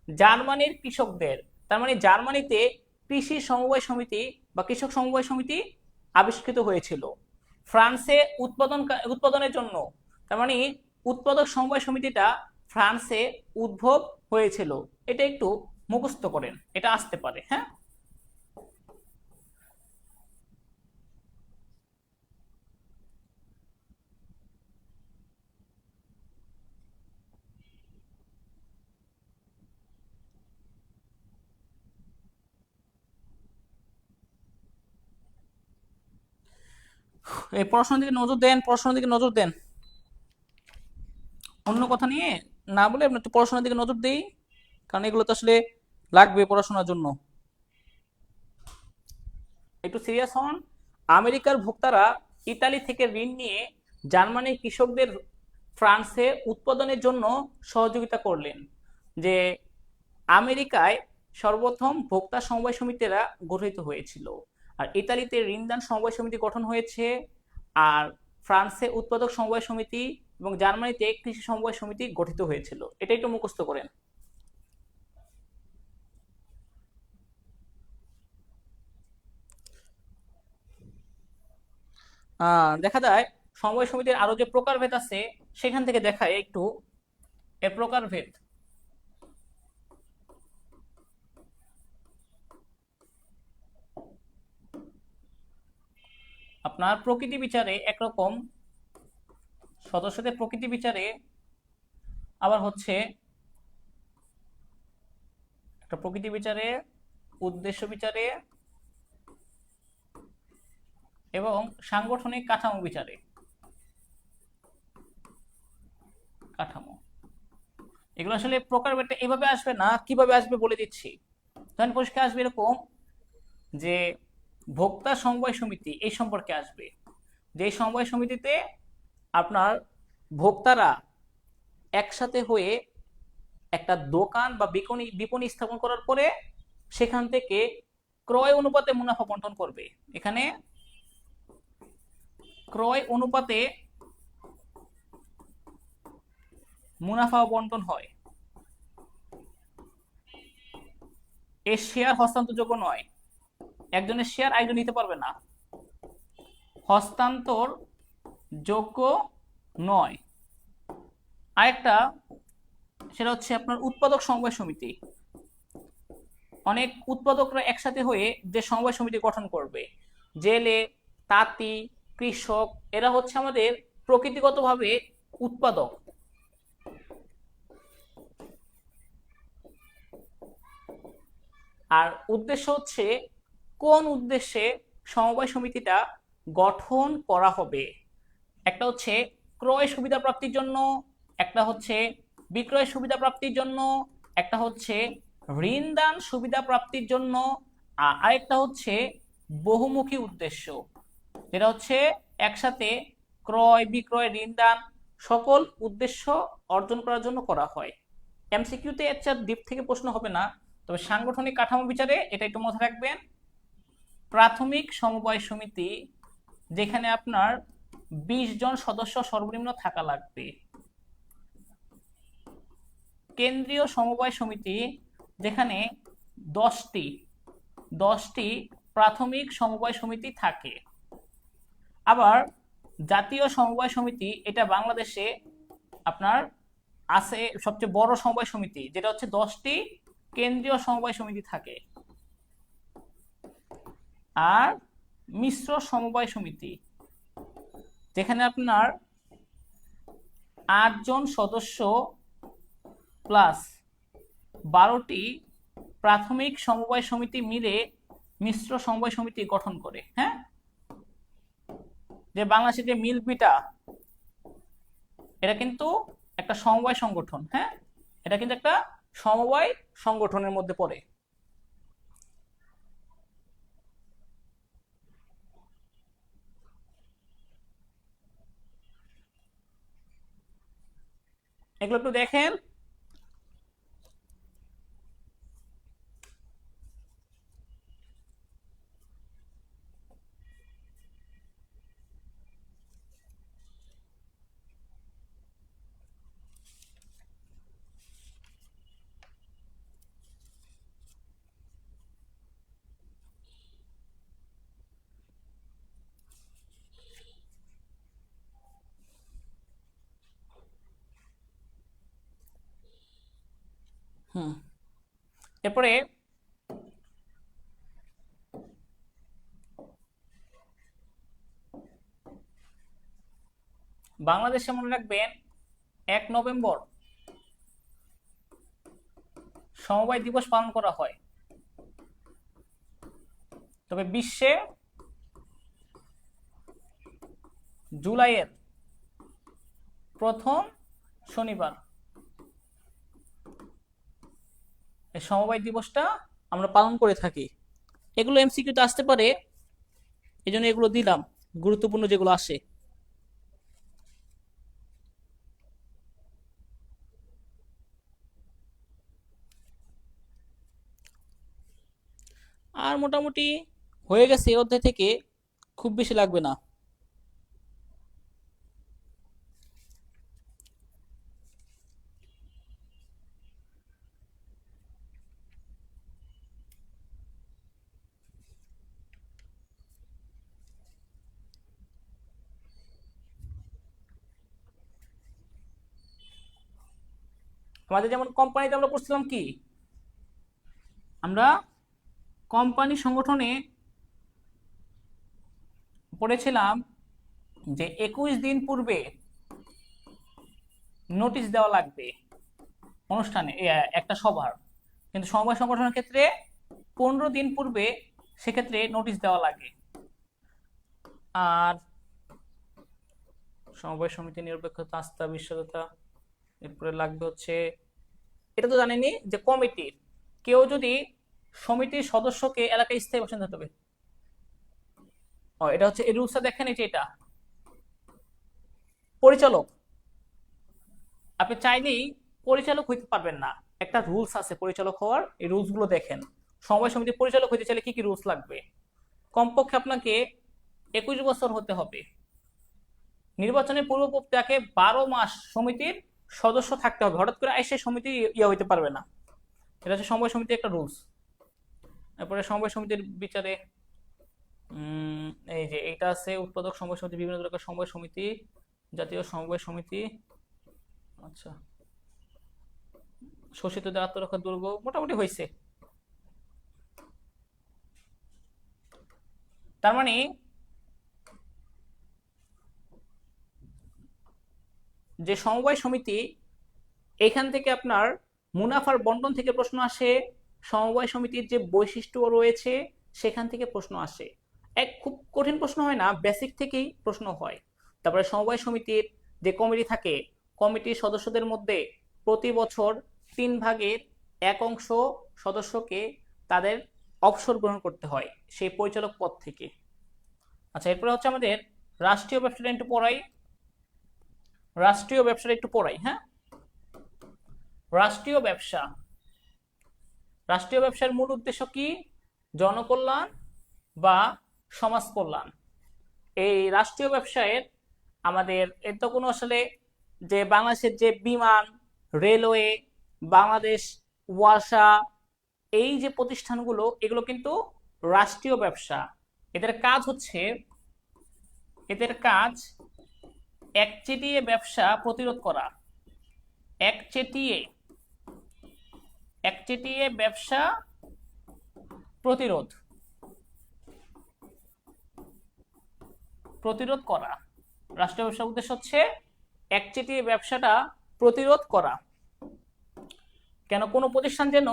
জার্মানির কৃষকদের, তার মানে জার্মানিতে কৃষি সমবায় সমিতি বা কৃষক সমবায় সমিতি আবিষ্কৃত হয়েছিল। ফ্রান্সে উৎপাদনের জন্য, তার মানে উৎপাদক সমবায় সমিতিটা ফ্রান্সে উদ্ভব হয়েছিল। এটা একটু মুখস্থ করেন, এটা আসতে পারে। হ্যাঁ, এই পড়াশোনার দিকে নজর দেন, পড়াশোনার দিকে নজর দেন। অন্য কথা নিয়ে না বলে আপনি একটু পড়াশোনার দিকে নজর দেই, কারণ এগুলো তো আসলে লাগবে পড়াশোনার জন্য। একটু সিরিয়াস হন। আমেরিকার ভোক্তারা ইতালি থেকে ঋণ নিয়ে জার্মানির কৃষকদের ফ্রান্সে উৎপাদনের জন্য সহযোগিতা করলেন। যে আমেরিকায় সর্বপ্রথম ভোক্তা সমবায় সমিতিরা গঠিত হয়েছিল, আর ইতালিতে ঋণদান সমবায় সমিতি গঠন হয়েছে, আর ফ্রান্সে উৎপাদক সমবায় সমিতি এবং জার্মানিতে কৃষি সমবায় সমিতি গঠিত হয়েছিল। এটা একটু মুখস্থ করেন। দেখা যায় সমবায় সমিতির আরো যে প্রকারভেদ আছে সেখান থেকে দেখায় একটু এর প্রকারভেদ। আপনার প্রকৃতি বিচারে একরকম সদস্যদের প্রকৃতি বিচারে, আবার হচ্ছে একটা প্রকৃতি বিচারে, উদ্দেশ্য বিচারে এবং সাংগঠনিক কাঠামো বিচারে। কাঠামো, এগুলো আসলে প্রকারভেদটা এভাবে আসবে না, কিভাবে আসবে বলে দিচ্ছি। তখন পরিষ্কার আসবে এরকম যে ভোক্তা সমবায় সমিতি এই সম্পর্কে আসবে, যে সমবায় সমিতিতে আপনার ভোক্তারা একসাথে হয়ে একটা দোকান বা বিপণী বিপণী স্থাপন করার পরে সেখান থেকে ক্রয় অনুপাতে মুনাফা বন্টন করবে। এখানে ক্রয় অনুপাতে মুনাফা বন্টন হয়। এর শেয়ার হস্তান্তরযোগ্য নয়, একজনের শেয়ার আরেকজন নিতে পারবে না, হস্তান্তর যোগ্য নয়। আরেকটা, সেটা হচ্ছে আপনার উৎপাদক সমবায় সমিতি। অনেক উৎপাদকরা একসাথে হয়ে যে সমবায় সমিতি গঠন করবে, জেলে, তাঁতি, কৃষক, এরা হচ্ছে আমাদের প্রকৃতিগতভাবে উৎপাদক। আর উদ্দেশ্য হচ্ছে কোন উদ্দেশ্যে সমবায় সমিতিটা গঠন করা হবে। একটা হচ্ছে ক্রয় সুবিধা প্রাপ্তির জন্য, একটা হচ্ছে বিক্রয় সুবিধা প্রাপ্তির জন্য, একটা হচ্ছে ঋণদান সুবিধা প্রাপ্তির জন্য, আরেকটা হচ্ছে বহুমুখী উদ্দেশ্য, যেটা হচ্ছে একসাথে ক্রয় বিক্রয় ঋণদান সকল উদ্দেশ্য অর্জন করার জন্য করা হয়। এমসিকিউতে এর চেয়ে ডিপ থেকে প্রশ্ন হবে না, তবে সাংগঠনিক কাঠামো বিচারে এটা একটু মাথায় রাখবেন। প্রাথমিক সমবায় সমিতি যেখানে আপনার 20 জন সদস্য সর্বনিম্ন থাকা লাগবে। কেন্দ্রীয় সমবায় সমিতি যেখানে 10টি 10টি প্রাথমিক সমবায় সমিতি থাকে। আবার জাতীয় সমবায় সমিতি, এটা বাংলাদেশে আপনার আছে সবচেয়ে বড় সমবায় সমিতি, যেটা হচ্ছে 10টি কেন্দ্রীয় সমবায় সমিতি থাকে। আর মিশ্র সমবায় সমিতি যেখানে আপনার 8 জন সদস্য প্লাস 12টি প্রাথমিক সমবায় সমিতি মিলে মিশ্র সমবায় সমিতি গঠন করে। হ্যাঁ, যে বাংলাদেশের যে মিল বিটা, এটা কিন্তু একটা সমবায় সংগঠন। হ্যাঁ, এটা কিন্তু একটা সমবায় সংগঠনের মধ্যে পড়ে। এগুলো একটু দেখেন। হুম, এরপরে বাংলাদেশে মনে রাখবেন 1 নভেম্বর সমবায় দিবস পালন করা হয়, তবে বিশ্বে জুলাইয়ের প্রথম শনিবার এই সমবায় দিবসটা আমরা পালন করে থাকি। এগুলো এমসিকিউতে আসতে পারে, এই জন্য এগুলো দিলাম, গুরুত্বপূর্ণ যেগুলো আসে। আর মোটামুটি হয়ে গেছে এই অধ্যায় থেকে, খুব বেশি লাগবে না। আমাদের যেমন কোম্পানিতে আমরা পড়ছিলাম কি, আমরা কোম্পানি সংগঠনে পড়েছিলাম যে 21 দিন পূর্বে নোটিশ দেওয়া লাগবে অনুষ্ঠানে, একটা সভার। কিন্তু সমবায় সংগঠনের ক্ষেত্রে 15 দিন পূর্বে সেক্ষেত্রে নোটিশ দেওয়া লাগে। আর সমবায় সমিতি নিরপেক্ষতা, আস্থা, বিশ্বস্ততা, এরপরে লাগবে হচ্ছে, এটা তো জানেনি যে কমিটির কেউ যদি সমিতির সদস্যকে এলাকায় স্থায়ী বাসিন্দা হতে হবে। এটা হচ্ছে এই রুলসটা দেখেন, এই যে এটা পরিচালক, আপনি চাইলেই পরিচালক হইতে পারবেন না, একটা রুলস আছে পরিচালক হওয়ার। এই রুলস গুলো দেখেন। সমবায় সমিতির পরিচালক হইতে চাইলে কি কি রুলস লাগবে? কমপক্ষে আপনাকে 21 বছর হতে হবে, নির্বাচনের পূর্ব তাকে 12 মাস সমিতির সদস্য থাকতে হবে, হঠাৎ করে এসে সমিতি ইয়া হইতে পারবে না। এটা হচ্ছে সমবায় সমিতির একটা রুলস। তারপরে সমবায় সমিতির বিচারে এই যে এইটা আছে, উৎপাদক সমবায় সমিতি, বিভিন্ন ধরনের সমবায় সমিতি, জাতীয় সমবায় সমিতি, আচ্ছা, শোষিতদের আত্মরক্ষা দুর্গ, মোটামুটি হয়েছে। তার মানে যে সমবায় সমিতি, এখান থেকে আপনার মুনাফার বন্টন থেকে প্রশ্ন আসে, সমবায় সমিতির যে বৈশিষ্ট্য রয়েছে সেখান থেকে প্রশ্ন আসে। খুব কঠিন প্রশ্ন হয় না, বেসিক থেকেই প্রশ্ন হয়। তারপরে সমবায় সমিতির যে কমিটি থাকে, কমিটির সদস্যদের মধ্যে প্রতি বছর 1/3 সদস্যকে তাদের অবসর গ্রহণ করতে হয় সেই পরিচালক পদ থেকে। আচ্ছা, এরপরে হচ্ছে আমাদের রাষ্ট্রীয় ব্যবসাটা একটু পড়াই, হ্যাঁ। রাষ্ট্রীয় ব্যবসা, রাষ্ট্রীয় ব্যবসার মূল উদ্দেশ্য কি? জনকল্যাণ বা সমাজ কল্যাণ। এই রাষ্ট্রীয় ব্যবসায়ের আমাদের এর তো কোনো আসলে, যে বাংলাদেশের যে বিমান, রেলওয়ে, বাংলাদেশ ওয়াসা, এই যে প্রতিষ্ঠানগুলো, এগুলো কিন্তু রাষ্ট্রীয় ব্যবসা। এদের কাজ হচ্ছে, এদের কাজ একচেটিয়া ব্যবসা প্রতিরোধ করা, একচেটিয়া একচেটিয়া ব্যবসা প্রতিরোধ প্রতিরোধ করা। রাষ্ট্রীয় ব্যবসার উদ্দেশ্য হচ্ছে একচেটিয়া ব্যবসাটা প্রতিরোধ করা। কেন? কোনো প্রতিষ্ঠান যেন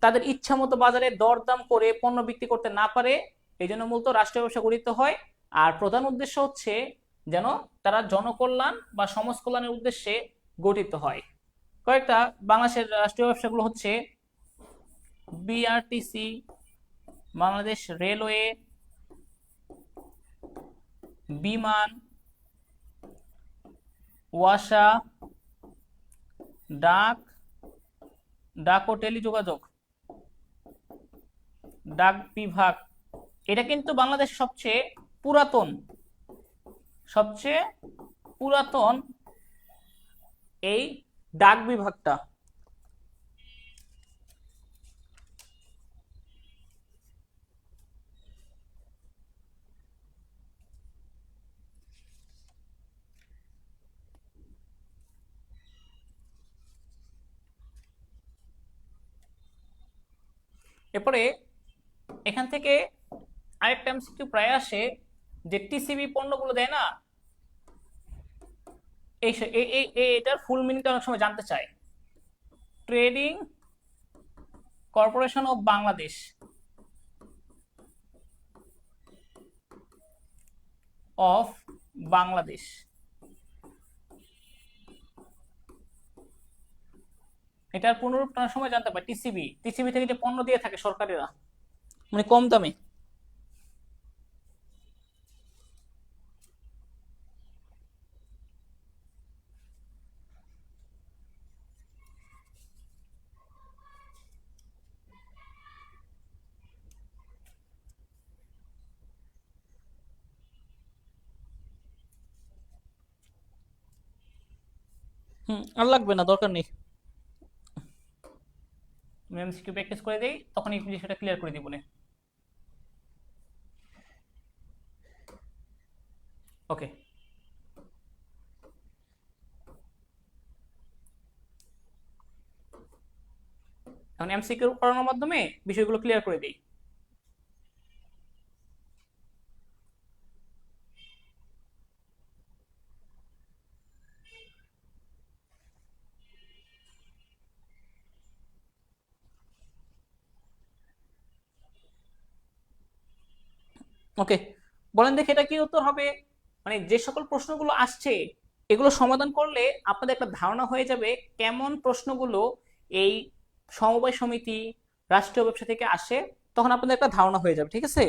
তাদের ইচ্ছা মতো বাজারে দরদাম করে পণ্য বিক্রি করতে না পারে, এই জন্য মূলত রাষ্ট্রীয় ব্যবসা গঠিত হয়। আর প্রধান উদ্দেশ্য হচ্ছে যেন তারা জনকল্যাণ বা সমাজ কল্যাণের উদ্দেশ্যে গঠিত হয়। কয়েকটা বাংলাদেশের রাষ্ট্রীয় ব্যবসাগুলো হচ্ছে বিআরটিসি, বাংলাদেশ রেলওয়ে, বিমান, ওয়াসা, ডাক, ডাক ও টেলিযোগাযোগ, ডাক বিভাগ। এটা কিন্তু বাংলাদেশের সবচেয়ে পুরাতন এই ডাক বিভাগটা। এরপরে এখান থেকে আরেকটা এমসিকিউ প্রায় আসে, যে টিসিবি পণ্যগুলো দেয় না, এটার ফুল মিনিংটা অনেক সময় জানতে চায়। Trading corporation of Bangladesh, of Bangladesh, এটার পুনরূপটা অনেক সময় জানতে পারে টিসিবি। টিসিবি থেকে যে পণ্য দিয়ে থাকে সরকারেরা, মানে কম দামে। আর লাগবে না, দরকার নেই। আমি এমসিকিউ প্র্যাকটিস করে দেই, তখন এই বিষয়টা ক্লিয়ার করে দিব না। ওকে, এখন এমসিকিউ করানোর মাধ্যমে বিষয়গুলো ক্লিয়ার করে দিই। ওকে, বলেন দেখি এটা কি উত্তর হবে। মানে যে সকল প্রশ্নগুলো আসছে এগুলো সমাধান করলে আপনাদের একটা ধারণা হয়ে যাবে কেমন প্রশ্নগুলো এই সমবায় সমিতি, রাষ্ট্রীয় ব্যবসা থেকে আসে, তখন আপনাদের একটা ধারণা হয়ে যাবে, ঠিক আছে।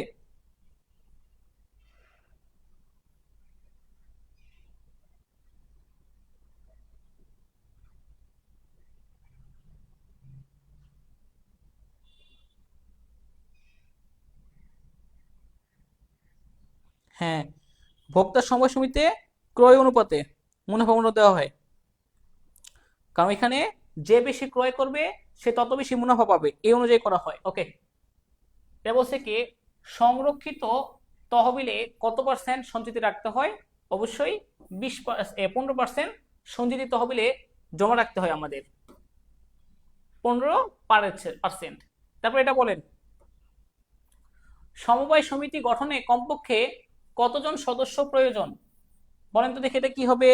হ্যাঁ, ভোক্তার সমবায় সমিতিতে ক্রয় অনুপাতে মুনাফা মূল্য দেওয়া হয়, কারণ এখানে যে বেশি ক্রয় করবে সে তত বেশি মুনাফা পাবে, এই অনুযায়ী করা হয়। ওকে, এটা বলছে কি, সংরক্ষিত তহবিলে কত পার্সেন্ট সঞ্চিতি রাখতে হয়? অবশ্যই 15% সঞ্চিতি তহবিলে জমা রাখতে হয় আমাদের, 15%। তারপর এটা বলেন, সমবায় সমিতি গঠনে কমপক্ষে কতজন সদস্য প্রয়োজন? বলেন তো দেখি এটা কি হবে।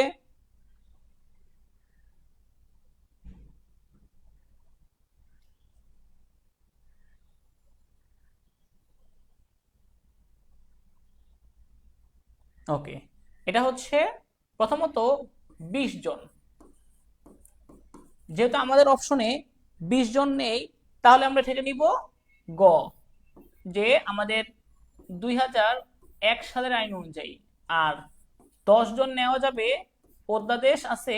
ওকে, এটা হচ্ছে প্রথমত 20 জন। যেহেতু আমাদের অপশনে 20 জন নেই, তাহলে আমরা ঠেকে নিব গ, যে আমাদের 2001 সালের আইন অনুযায়ী। আর 10 জন নেওয়া যাবে, অধ্যাদেশ আছে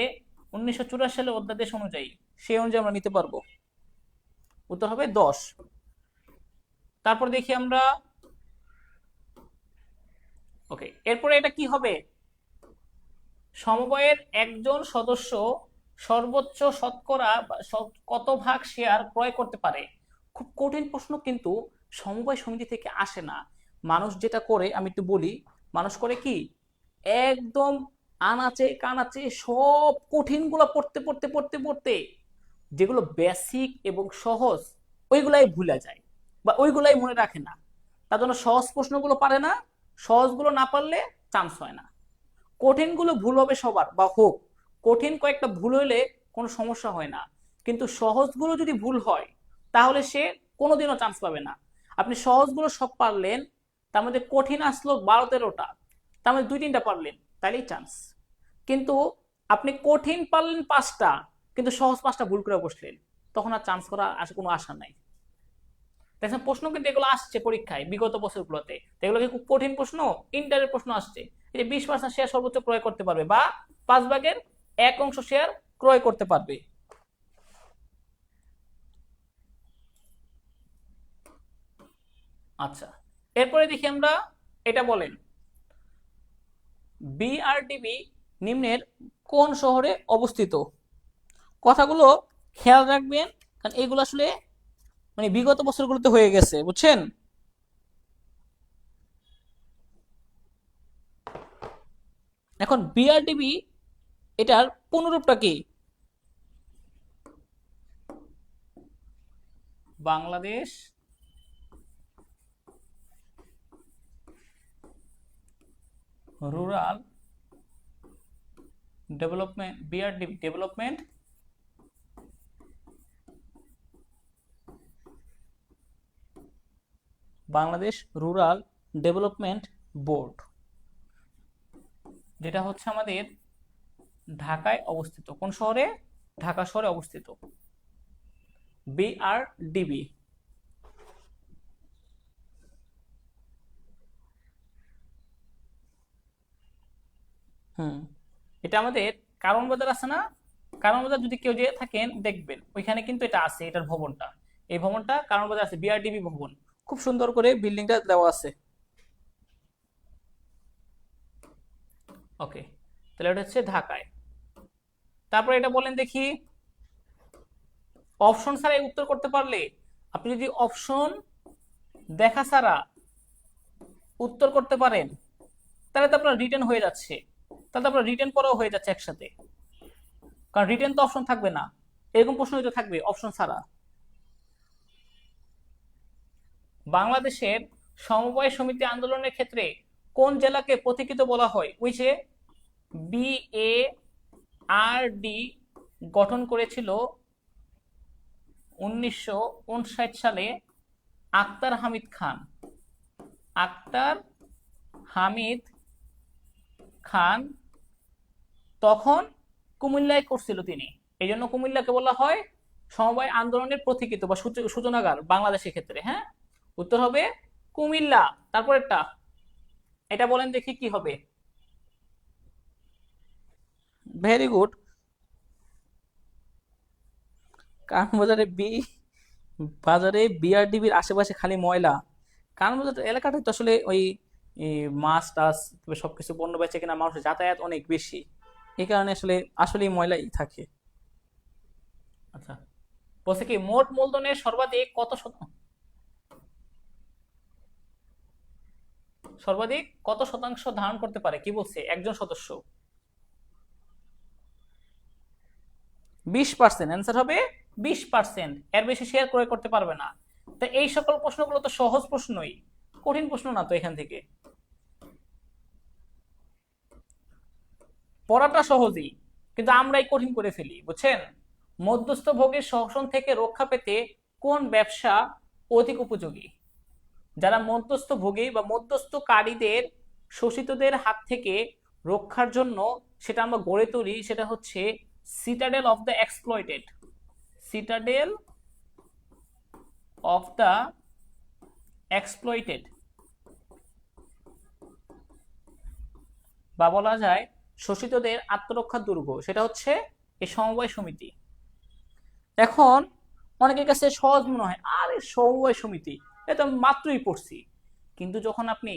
1984 সালের অধ্যাদেশ অনুযায়ী, সেই অনুযায়ী আমরা নিতে পারবো। উত্তর হবে 10। তারপর দেখি আমরা, ওকে, এরপরে এটা কি হবে, সমবায়ের একজন সদস্য সর্বোচ্চ শতকরা কত ভাগ শেয়ার ক্রয় করতে পারে? খুব কঠিন প্রশ্ন, কিন্তু সমবায় সমিতি থেকে আসে না। মানুষ যেটা করে আমি একটু বলি, মানুষ করে কি, একদম আনাচে কানাচে সব কঠিনগুলো পড়তে পড়তে পড়তে পড়তে যেগুলো বেসিক এবং সহজ ওইগুলাই ভুলে যায় বা ওইগুলাই মনে রাখে না। তার জন্য সহজ প্রশ্নগুলো পারে না, সহজগুলো না পারলে চান্স হয় না। কঠিনগুলো ভুল হবে সবার বা হোক, কঠিন কয়েকটা ভুল হইলে কোনো সমস্যা হয় না, কিন্তু সহজগুলো যদি ভুল হয় তাহলে সে কোনোদিনও চান্স পাবে না। আপনি সহজগুলো সব পারলেন, তার মধ্যে কঠিন আসলো 12-13টা, তার মধ্যে 2-3টা পারলেন, তাইলেই চান্স। কিন্তু আপনি কঠিন পারলেন 5টা, কিন্তু সহজ 5টা ভুল করে বসলেন, তখন আর চান্স করা কোনো আশা নাই। দেখেন প্রশ্ন কিন্তু এগুলো আসছে পরীক্ষায় বিগত বছরগুলোতে, এগুলো খুব কঠিন প্রশ্ন, ইন্টারের প্রশ্ন আসছে। এই যে 20% শেয়ার সর্বোচ্চ ক্রয় করতে পারবে বা 5/1 শেয়ার ক্রয় করতে পারবে। আচ্ছা, এরপরে দেখি আমরা, এটা বলেন বিআরডিবি নিম্নের কোন শহরে অবস্থিত? কথাগুলো খেয়াল রাখবেন, কারণ এগুলো আসলে মানে বিগত বছরগুলোতে হয়ে গেছে, বুঝছেন। এখন বিআরডিবি এটার পুনরূপটা কি? Bangladesh rural development, BRDB development Bangladesh rural development board, যেটা হচ্ছে আমাদের ঢাকায় অবস্থিত। কোন শহরে? ঢাকা শহরে অবস্থিত। বিআরডিবি। এটা আমাদের কারণ বাজার আছে না? কারণ বাজার যদি কেউ যেয়ে থাকেন দেখবেন ওইখানে কিন্তু এটা আছে, এটার ভবনটা, এই ভবনটা কারণ বাজার আছে, বিআরডিবি ভবন। খুব সুন্দর করে বিল্ডিংটা দেওয়া আছে। ওকে, তাহলে এটা হচ্ছে ঢাকায়। তারপরে এটা বলেন দেখি, অপশন ছাড়া উত্তর করতে পারলে, আপনি যদি অপশন দেখা ছাড়া উত্তর করতে পারেন তাহলে তো আপনার রিটেন হয়ে যাচ্ছে, তাহলে তো আপনার রিটেন পড়াও হয়ে যাচ্ছে একসাথে, কারণ রিটেন তো অপশন থাকবে না, এরকম প্রশ্ন হয়তো থাকবে অপশন ছাড়া। বাংলাদেশের সমবায় সমিতি আন্দোলনের ক্ষেত্রে কোন জেলাকে পথিকৃত বলা হয়? ওই যে বিএআরডি গঠন করেছিল 1959 সালে আক্তার হামিদ খান। আক্তার হামিদ খান তখন কুমিল্লায় করছিল তিনি, এই জন্য কুমিল্লাকে বলা হয় সমবায় আন্দোলনের পথিকৃত বা সূচনাগার বাংলাদেশের ক্ষেত্রে। হ্যাঁ, উত্তর হবে কুমিল্লা। তারপরেরটা, এটা বলেন দেখি কি হবে। Very good. কারণ বাজারে বিআরডিবির আশেপাশে খালি ময়লা। কারণ বাজার এলাকাটা তো আসলে ওই মাছ টাছ সবকিছু পণ্য বেচে কিনা মানুষের যাতায়াত অনেক বেশি, এই কারণে আসলে আসলেই ময়লাই থাকে। আচ্ছা, বলছে কি মোট মূলধনের সর্বাধিক কত শতাংশ ধারণ করতে পারে? কি বলছে একজন সদস্য? 20%। অ্যান্সার হবে 20%। এর বেশি শেয়ার ক্রয় করতে পারবে না। তো এই সকল প্রশ্নগুলো তো সহজ প্রশ্নই, কঠিন প্রশ্ন না তো। এখান থেকে পড়াটা সহজই, কিন্তু আমরাই কঠিন করে ফেলি, বুঝছেন? মধ্যস্থ ভোগের শোষণ থেকে রক্ষা পেতে কোন ব্যবসা অধিক উপযোগী? যারা মধ্যস্থ ভোগী বা মধ্যস্থকারীদের, শোষিতদের হাত থেকে রক্ষার জন্য সেটা আমরা গড়ে তুলি, সেটা হচ্ছে citadel of the exploited. Citadel of the exploited, বা বলা যায় শোষিতদের আত্মরক্ষার দুর্গ, সেটা হচ্ছে এই সমবায় সমিতি। এখন অনেকের কাছে সহজ মনে হয়, আরে সমবায় সমিতি এটা আমি মাত্রই পড়ছি, কিন্তু যখন আপনি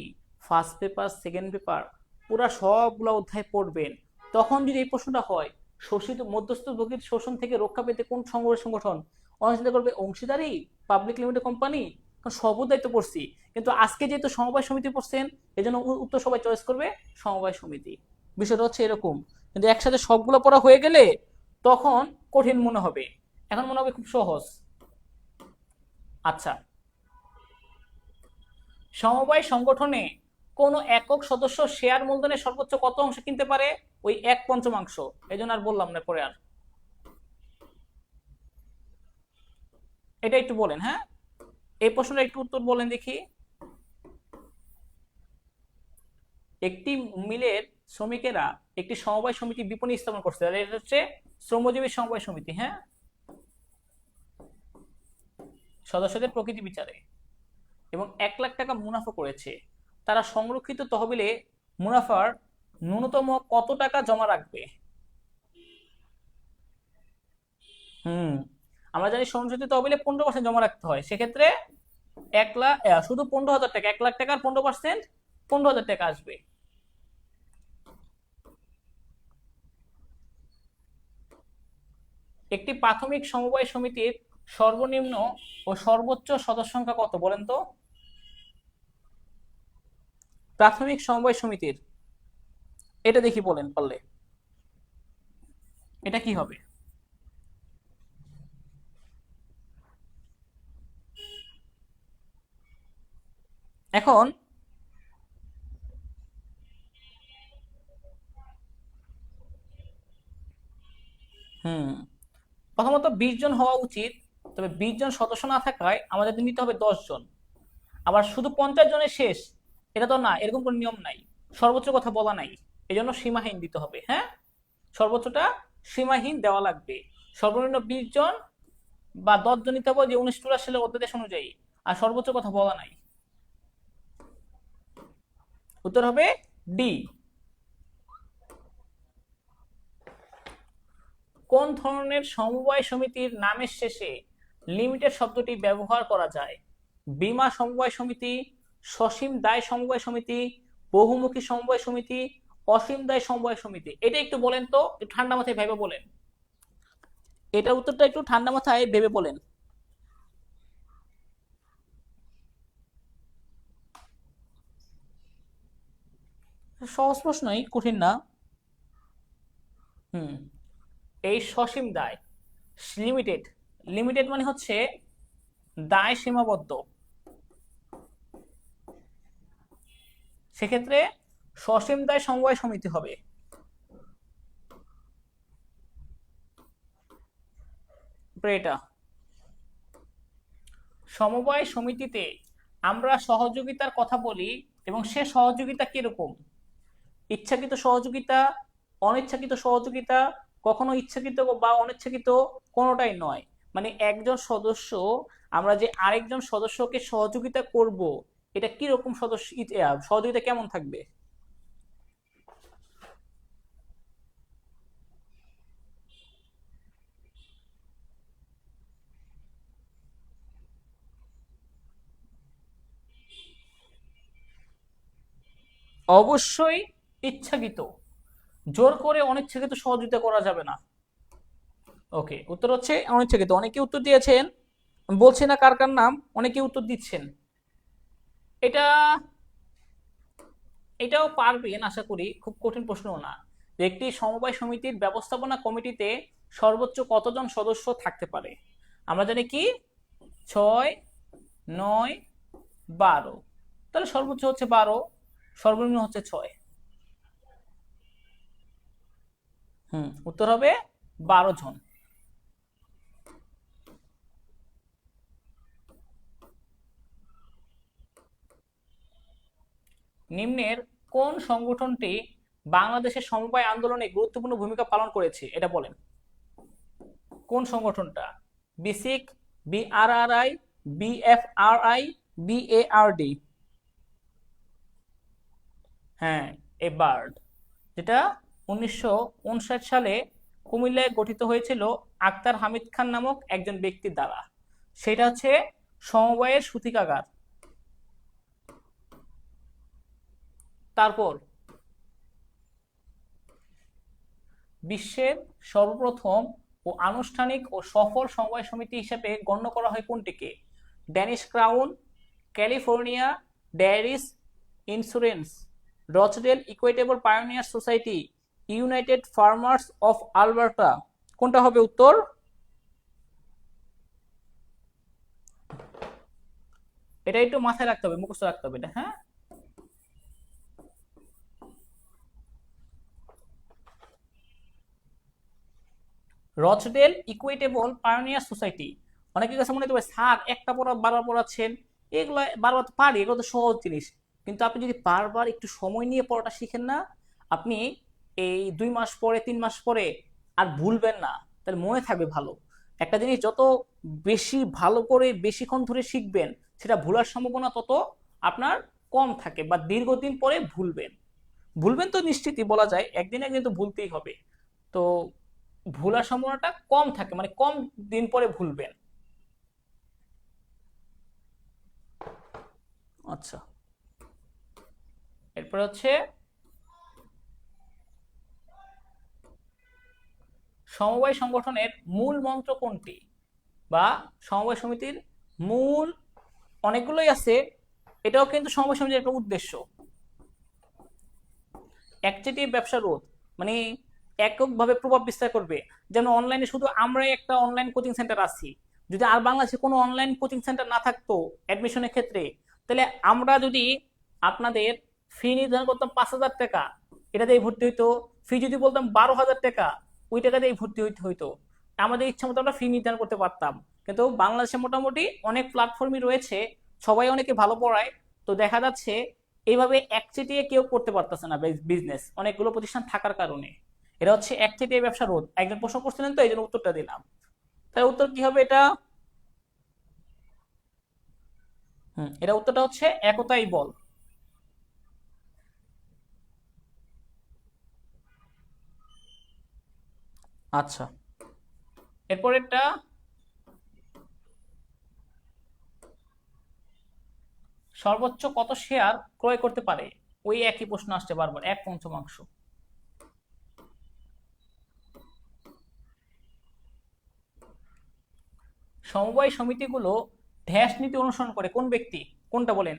ফার্স্ট পেপার সেকেন্ড পেপার পুরা সবগুলো অধ্যায় পড়বেন, তখন যদি এই প্রশ্নটা হয় শোষিত মধ্যস্থ ভোগীর শোষণ থেকে রক্ষা পেতে কোন সংগঠন, অনেক চিন্তা করবে অংশীদারি, পাবলিক লিমিটেড কোম্পানি, কারণ সব দায়িত্ব পড়ছি। কিন্তু আজকে যেহেতু সমবায় সমিতি পড়ছেন, এই জন্য উত্তর সবাই চয়েস করবে সমবায় সমিতি। বিষয়টা হচ্ছে এরকম, কিন্তু একসাথে সবগুলো পড়া হয়ে গেলে তখন কঠিন মনে হবে, এখন মনে হবে খুব সহজ। আচ্ছা, সমবায় সংগঠনে কোন একক সদস্য শেয়ার মূলধনের সর্বোচ্চ কত অংশ কিনতে পারে? ওই 1/5। এই জন্য আর বললাম না পরে আর। এটা একটু বলেন, হ্যাঁ, এই প্রশ্নটা একটু উত্তর বলেন দেখি। একটি মিলের শ্রমিকেরা একটি সমবায় সমিতি বিপণী স্থাপন করছে, এটা হচ্ছে শ্রমজীবী সমবায় সমিতি। হ্যাঁ, সদস্যদের প্রকৃতি বিচারে, এবং 1 লাখ টাকা মুনাফা করেছে। তারা সংরক্ষিত তহবিলে মুনাফার ন্যূনতম কত টাকা জমা রাখবে? হুম, আমরা জানি সংরক্ষিত তহবিলে 15% জমা রাখতে হয়, সেক্ষেত্রে 1 লাখ, শুধু 15,000 টাকা, 1 লাখ টাকার 15%, 15,000 টাকা আসবে। একটি প্রাথমিক সমবায় সমিতির সর্বনিম্ন ও সর্বোচ্চ সদস্য সংখ্যা কত বলেন তো? প্রাথমিক সমবায় সমিতির, এটা দেখি বলেন পারলে, এটা কি হবে? এখন হুম, প্রথমত 20 জন হওয়া উচিত, তবে 20 জন সদস্য না থাকায় আমাদের নিতে হবে 10 জন। আবার শুধু 50 জনের শেষ, এটা তো না, এরকম কোনো নিয়ম নাই, সর্বোচ্চ কথা বলা নাই, এই জন্য সীমাহীন দিতে হবে। হ্যাঁ, সর্বোচ্চটা সীমাহীন দেওয়া লাগবে। সর্বনিম্ন 20 জন বা 10 জন নিতে হবে, যে 19 সালের অধ্যাদেশ অনুযায়ী, আর সর্বোচ্চ কথা বলা নাই। উত্তর হবে ডি। কোন ধরনের সমবায় সমিতির নামের শেষে লিমিটেড শব্দটি ব্যবহার করা যায়? বীমা সমবায় সমিতি, সসীম দায় সমবায় সমিতি, বহুমুখী সমবায় সমিতি, অসীম দায় সমবায় সমিতি। এটা একটু বলেন তো, একটু ঠান্ডা মাথায় ভেবে বলেন, এটার উত্তরটা একটু ঠান্ডা মাথায় ভেবে বলেন। সহজ প্রশ্নই, কঠিন না। হুম, এই সসীম দায়, লিমিটেড, লিমিটেড মানে হচ্ছে দায় সীমাবদ্ধ, সেক্ষেত্রে সসীম দায় সমবায় সমিতি হবে। এটা সমবায় সমিতিতে আমরা সহযোগিতার কথা বলি, এবং সে সহযোগিতা কিরকম? ইচ্ছাকৃত সহযোগিতা, অনিচ্ছাকৃত সহযোগিতা, কখনো ইচ্ছাকৃত বা অনিচ্ছাকৃত, কোনোটাই নয়। মানে একজন সদস্য, আমরা যে আরেকজন সদস্যকে সহযোগিতা করব, এটা কিরকম সদস্য, সহযোগিতা কেমন থাকবে? অবশ্যই ইচ্ছাকৃত, জোর করে অনিচ্ছাকৃত সহযোগিতা করা যাবে না। ওকে, উত্তর হচ্ছে অনিচ্ছাকৃত। অনেকে উত্তর দিয়েছেন, বলছি না কার কার নাম, অনেকে উত্তর দিচ্ছেন। এটা, এটাও পারবেন আশা করি, খুব কঠিন প্রশ্নও না। যে একটি সমবায় সমিতির ব্যবস্থাপনা কমিটিতে সর্বোচ্চ কতজন সদস্য থাকতে পারে? আমরা জানি কি, 6, 9, 12। তাহলে সর্বোচ্চ হচ্ছে 12, সর্বনিম্ন হচ্ছে 6। উত্তর হবে 12 জন। নিম্নের কোন সংগঠনটি বাংলাদেশের সমবায় আন্দোলনে গুরুত্বপূর্ণ ভূমিকা পালন করেছে, এটা বলেন। কোন সংগঠনটা? BSCIC, BRRI, BFRI, BARD? হ্যাঁ, এ বার্ড, যেটা 1959 সালে কুমিল্লায় গঠিত হয়েছিল আক্তার হামিদ খান নামক একজন ব্যক্তির দ্বারা। সেটা হচ্ছে সমবায়ের সূতিকাগার। তারপর বিশ্বের সর্বপ্রথম ও আনুষ্ঠানিক ও সফল সমবায় সমিতি হিসেবে গণ্য করা হয় কোনটিকে? Danish Crown, California dairies insurance, Rochdale equitable pioneer society, United Farmers of Alberta. কোনটা হবে উত্তর? এটা একটু মাথায় রাখতে হবে, মুখস্থ রাখতে হবে এটা। হ্যাঁ, রচডেল ইকুইটেবল পায়োনিয়ার সোসাইটি। অনেকের কাছে মনে হয় স্যার একটা পড়া বারবার পড়াচ্ছেন, এগুলো বারবার তো পারি, এগুলো তো সহজ জিনিস। কিন্তু আপনি যদি বারবার একটু সময় নিয়ে পড়াটা শিখেন না, আপনি এই 2 মাস পরে 3 মাস পরে আর ভুলবেন না, তাহলে মনে থাকবে ভালো। একটা জিনিস যত বেশি ভালো করে বেশিক্ষণ ধরে শিখবেন, সেটা ভুলার সম্ভাবনা তত আপনার কম থাকে, বা দীর্ঘদিন পরে ভুলবেন। ভুলবেন তো নিশ্চিতই বলা যায়, একদিন একদিন তো ভুলতেই হবে। তো ভুলার সম্ভাবনাটা কম থাকে, মানে কম দিন পরে ভুলবেন। আচ্ছা, এরপরে হচ্ছে সমবায় সংগঠনের মূল মন্ত্র কোনটি, বা সমবায় সমিতির মূল, অনেকগুলোই আছে, এটাও কিন্তু সমবায় সমিতির একটা উদ্দেশ্য। একচেটিয়া ব্যবসা রোধ, মানে এককভাবে প্রভাব বিস্তার করবে। যেমন অনলাইনে শুধু আমরাই একটা অনলাইন কোচিং সেন্টার আছি, যদি আর বাংলাদেশে কোনো অনলাইন কোচিং সেন্টার না থাকতো অ্যাডমিশনের ক্ষেত্রে, তাহলে আমরা যদি আপনাদের ফি নির্ধারণ করতাম 5,000 টাকা, এটা দিয়ে ভর্তি হইতো। ফি যদি বলতাম 12,000 টাকা, ওই টাকা দিয়ে ভর্তি হইতে হইতো। আমাদের ইচ্ছা মতো আমরা ফি নির্ধারণ করতে পারতাম। কিন্তু বাংলাদেশে মোটামুটি অনেক প্ল্যাটফর্মই রয়েছে, সবাই অনেকে ভালো পড়ায়। তো দেখা যাচ্ছে এইভাবে একচেটিয়া কেউ করতে পারতেছে না বিজনেস, অনেকগুলো প্রতিষ্ঠান থাকার কারণে। এটা হচ্ছে একচেটিয়া ব্যবসা রোধ। একজন প্রশ্ন করছিলেন, তো এই জন্য উত্তরটা দিলাম। তাহলে উত্তর কি হবে এটা? এটা উত্তরটা হচ্ছে একতাই বল। আচ্ছা, এরপরেরটা, সর্বোচ্চ কত শেয়ার ক্রয় করতে পারে? ওই একই প্রশ্ন আসছে বারবার, এক পঞ্চমাংশ। সমবায় সমিতিগুলো ড্যাশ নীতি অনুসরণ করে কোন ব্যক্তি? কোনটা বলেন?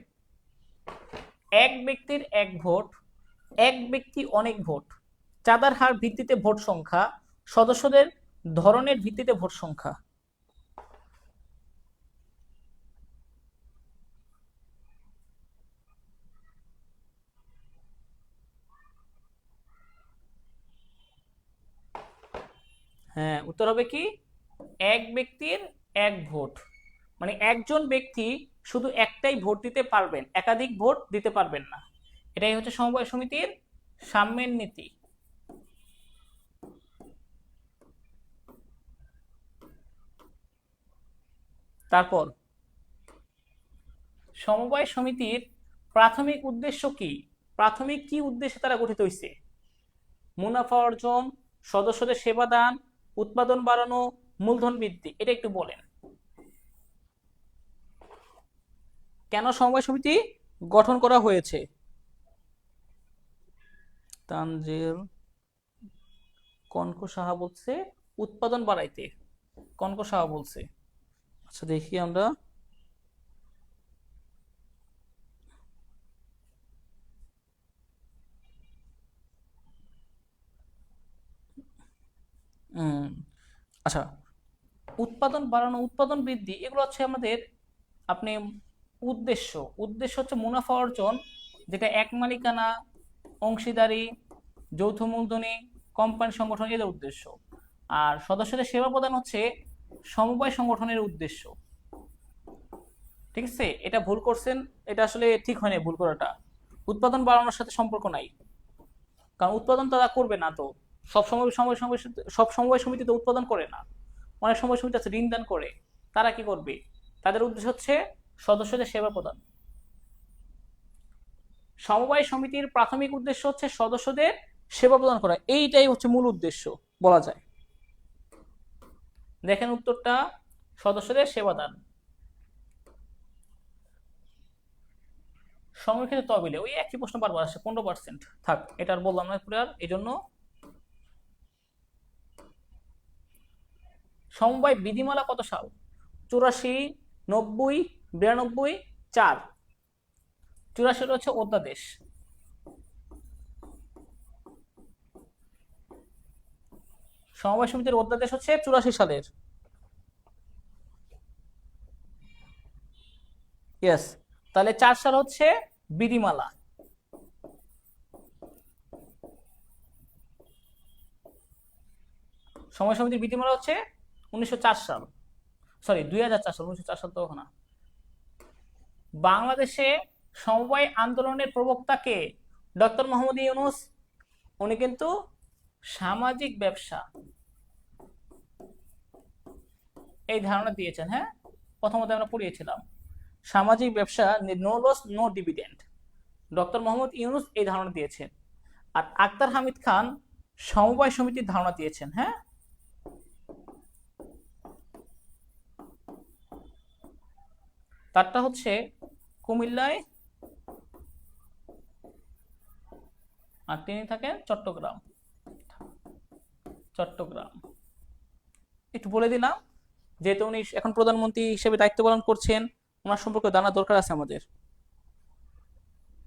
এক ব্যক্তির এক ভোট, এক ব্যক্তি অনেক ভোট, চাঁদার হার ভিত্তিতে ভোট সংখ্যা, সদস্যদের ধরনের ভিত্তিতে ভোট সংখ্যা। হ্যাঁ, উত্তর হবে কি? এক ব্যক্তির এক ভোট। মানে একজন ব্যক্তি শুধু একটাই ভোট দিতে পারবেন, একাধিক ভোট দিতে পারবেন না। এটাই হচ্ছে সমবায় সমিতির সাম্যের নীতি। তারপর, সমবায় সমিতির প্রাথমিক উদ্দেশ্য কি? প্রাথমিক কি উদ্দেশ্যে তারা গঠিত হয়েছে? মুনাফা অর্জন, সদস্যদের সেবা দান, উৎপাদন বাড়ানো, মূলধন বৃদ্ধি। এটা একটু বলেন, কেন সমবায় সমিতি গঠন করা হয়েছে? তানজিল কনক সাহা বলছে উৎপাদন বাড়াইতে। কনক সাহা বলছে। আচ্ছা, দেখি আমরা। উম, আচ্ছা, উৎপাদন বাড়ানো, উৎপাদন বৃদ্ধি, এগুলো হচ্ছে আমাদের আপনি উদ্দেশ্য। উদ্দেশ্য হচ্ছে মুনাফা অর্জন, যেটা এক মালিকানা, অংশীদারি, যৌথ মূলধনী, কোম্পানি সংগঠন, এদের উদ্দেশ্য। আর সদস্যদের সেবা প্রদান হচ্ছে সমবায় সংগঠনের উদ্দেশ্য। ঠিক আছে, এটা ভুল করছেন। এটা আসলে ঠিক হয়নি ভুল করাটা। উৎপাদন বাড়ানোর সাথে সম্পর্ক নাই, কারণ উৎপাদন তারা করবে না তো। সব সময় সময় সময় সব সমবায় সমিতি তো উৎপাদন করে না। অনেক সময় সমিতি আছে ঋণ দান করে। তারা কি করবে? তাদের উদ্দেশ্য হচ্ছে সদস্যদের সেবা প্রদান। সমবায় সমিতির প্রাথমিক উদ্দেশ্য হচ্ছে সদস্যদের সেবা প্রদান করা, এইটাই হচ্ছে মূল উদ্দেশ্য বলা যায়। দেখেন উত্তরটা, সদস্যদের সেবা দান। সংরক্ষিত তহবিলে ওই একই প্রশ্ন বারবার আসছে, 15%। থাক, এটা আর বললাম না পুরো আর এই জন্য। সমবায় বিধিমালা কত সাল? 84, 90, 92, 4। 84 হচ্ছে অধ্যাদেশ। সমবায় সমিতির অধ্যাদেশ হচ্ছে 84 সালের। ইয়েস। তাহলে 4 সাল হচ্ছে বিধিমালা। সমবায় সমিতির বিধিমালা হচ্ছে 1904 সাল। সরি, 2004 সাল, 1904 সাল তো না। বাংলাদেশে সমবায় আন্দোলনের প্রবক্তা কে? ডক্টর মোহাম্মদ ইউনূস। উনি কিন্তু সামাজিক ব্যবসা এই ধারণা দিয়েছেন। হ্যাঁ, প্রথমত আমরা পড়িয়েছিলাম সামাজিক ব্যবসা, no loss no dividend. Doctor Mohammad Yunus এই ধারণা দিয়েছেন। আর আক্তার হামিদ খান সমবায় সমিতির ধারণা দিয়েছেন। হ্যাঁ, তারটা হচ্ছে কুমিল্লায়, আর তিনি থাকেন চট্টগ্রাম। চট্টগ্রাম একটু বলে দিলাম, যেহেতু উনি এখন প্রধানমন্ত্রী হিসেবে দায়িত্ব পালন করছেন, ওনার সম্পর্কে জানার দরকার আছে আমাদের।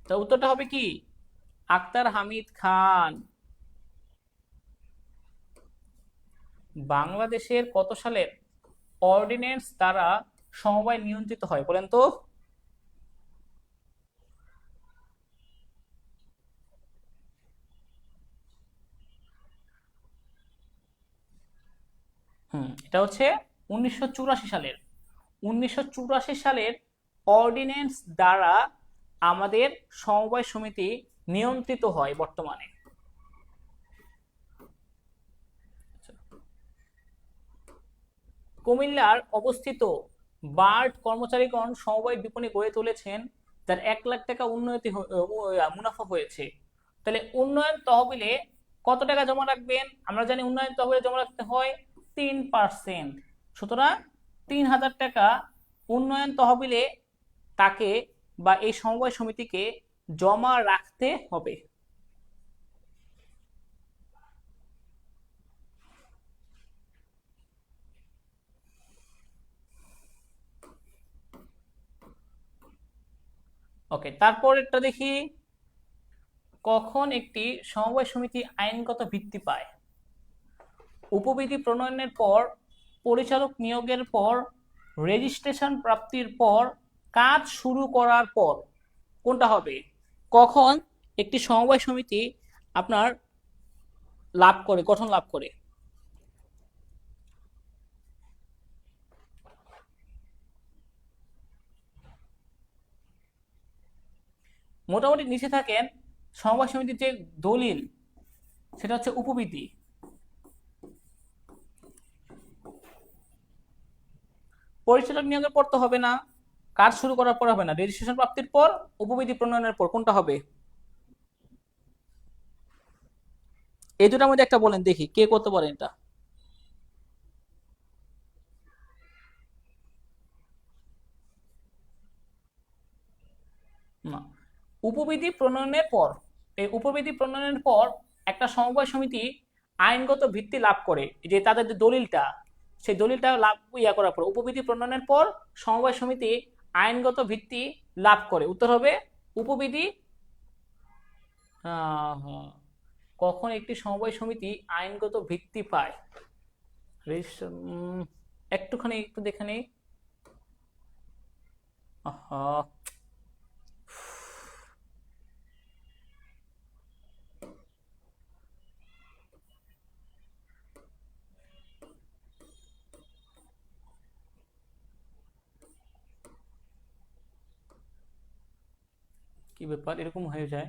তা উত্তরটা হবে কি? আক্তার হামিদ খান। বাংলাদেশের কত সালের অর্ডিন্যান্স দ্বারা সমবায় নিয়ন্ত্রিত হয় বলেন তো? এটা হচ্ছে 1984 সালের 1984 সালের অর্ডিন্যান্স দ্বারা আমাদের সমবায় সমিতি নিয়ন্ত্রিত হয় বর্তমানে। কুমিল্লার অবস্থিত বার্ড কর্মচারীগণ সমবায় বিপণী গড়ে তুলেছেন, যার 1 লাখ টাকা মুনাফা হয়েছে। তাহলে উন্নয়ন তহবিলে কত টাকা জমা রাখবেন? আমরা জানি উন্নয়ন তহবিলে জমা রাখতে হয় 3%। সুতরাং 3,000 টাকা উন্নয়ন তহবিলে তাকে বা এই সমবায় সমিতিকে জমা রাখতে হবে। ওকে, তারপরেরটা দেখি, কখন একটি সমবায় সমিতি আইনগত ভিত্তি পায়? উপবিধি প্রণয়নের পর, পরিচালক নিয়োগের পর, রেজিস্ট্রেশন প্রাপ্তির পর, কাজ শুরু করার পর। কোনটা হবে? কখন একটি সমবায় সমিতি আপনার লাভ করে, গঠন লাভ করে? মোটামুটি নিচে থাকেন সমবায় সমিতির যে দলিল, সেটা হচ্ছে উপবিধি। পরিচালক নিয়োগের পর তো হবে না, কাজ শুরু করার পর হবে না, রেজিস্ট্রেশন প্রাপ্তির পর, উপবিধি প্রণয়নের পর, কোনটা হবে? এই দুটার মধ্যে একটা বলেন দেখি, কে করতে পারেন এটা। না, উপবিধি প্রণয়নের পর, এই উপবিধি প্রণয়নের পর একটা সমবায় সমিতি আইনগত ভিত্তি লাভ করে, যে তাদের যে দলিলটা, সেই দলিলটা লাভ করার পর, উপবিধি প্রণয়নের পর সমবায় সমিতি আইনগত ভিত্তি লাভ করে। উত্তর হবে উপবিধি। কখন একটি সমবায় সমিতি আইনগত ভিত্তি পায়? একটুখানি একটু দেখে নেই। কি ব্যাপার, এরকম হয়ে যায়?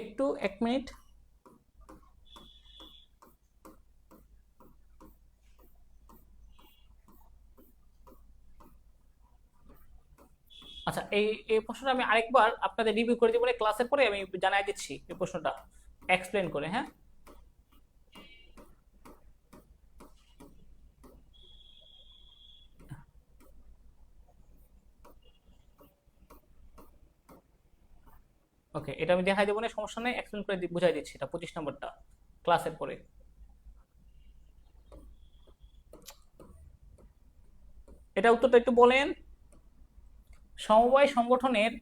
একটু 1 মিনিট। আচ্ছা, এই এই প্রশ্নটা আমি আরেকবার আপনাদের রিভিউ করে দিব, ক্লাসের পরে আমি জানাই দিচ্ছি এই প্রশ্নটা এক্সপ্লেন করে। হ্যাঁ, ওকে, এটা আমি দেখাই দেবো না, সমস্যা নেই, এক্সপ্লেন করে বুঝাই দিচ্ছি, এটা 25 নম্বরটা ক্লাসের পরে। এটা উত্তরটা একটু বলেন। সমবায় সংগঠনের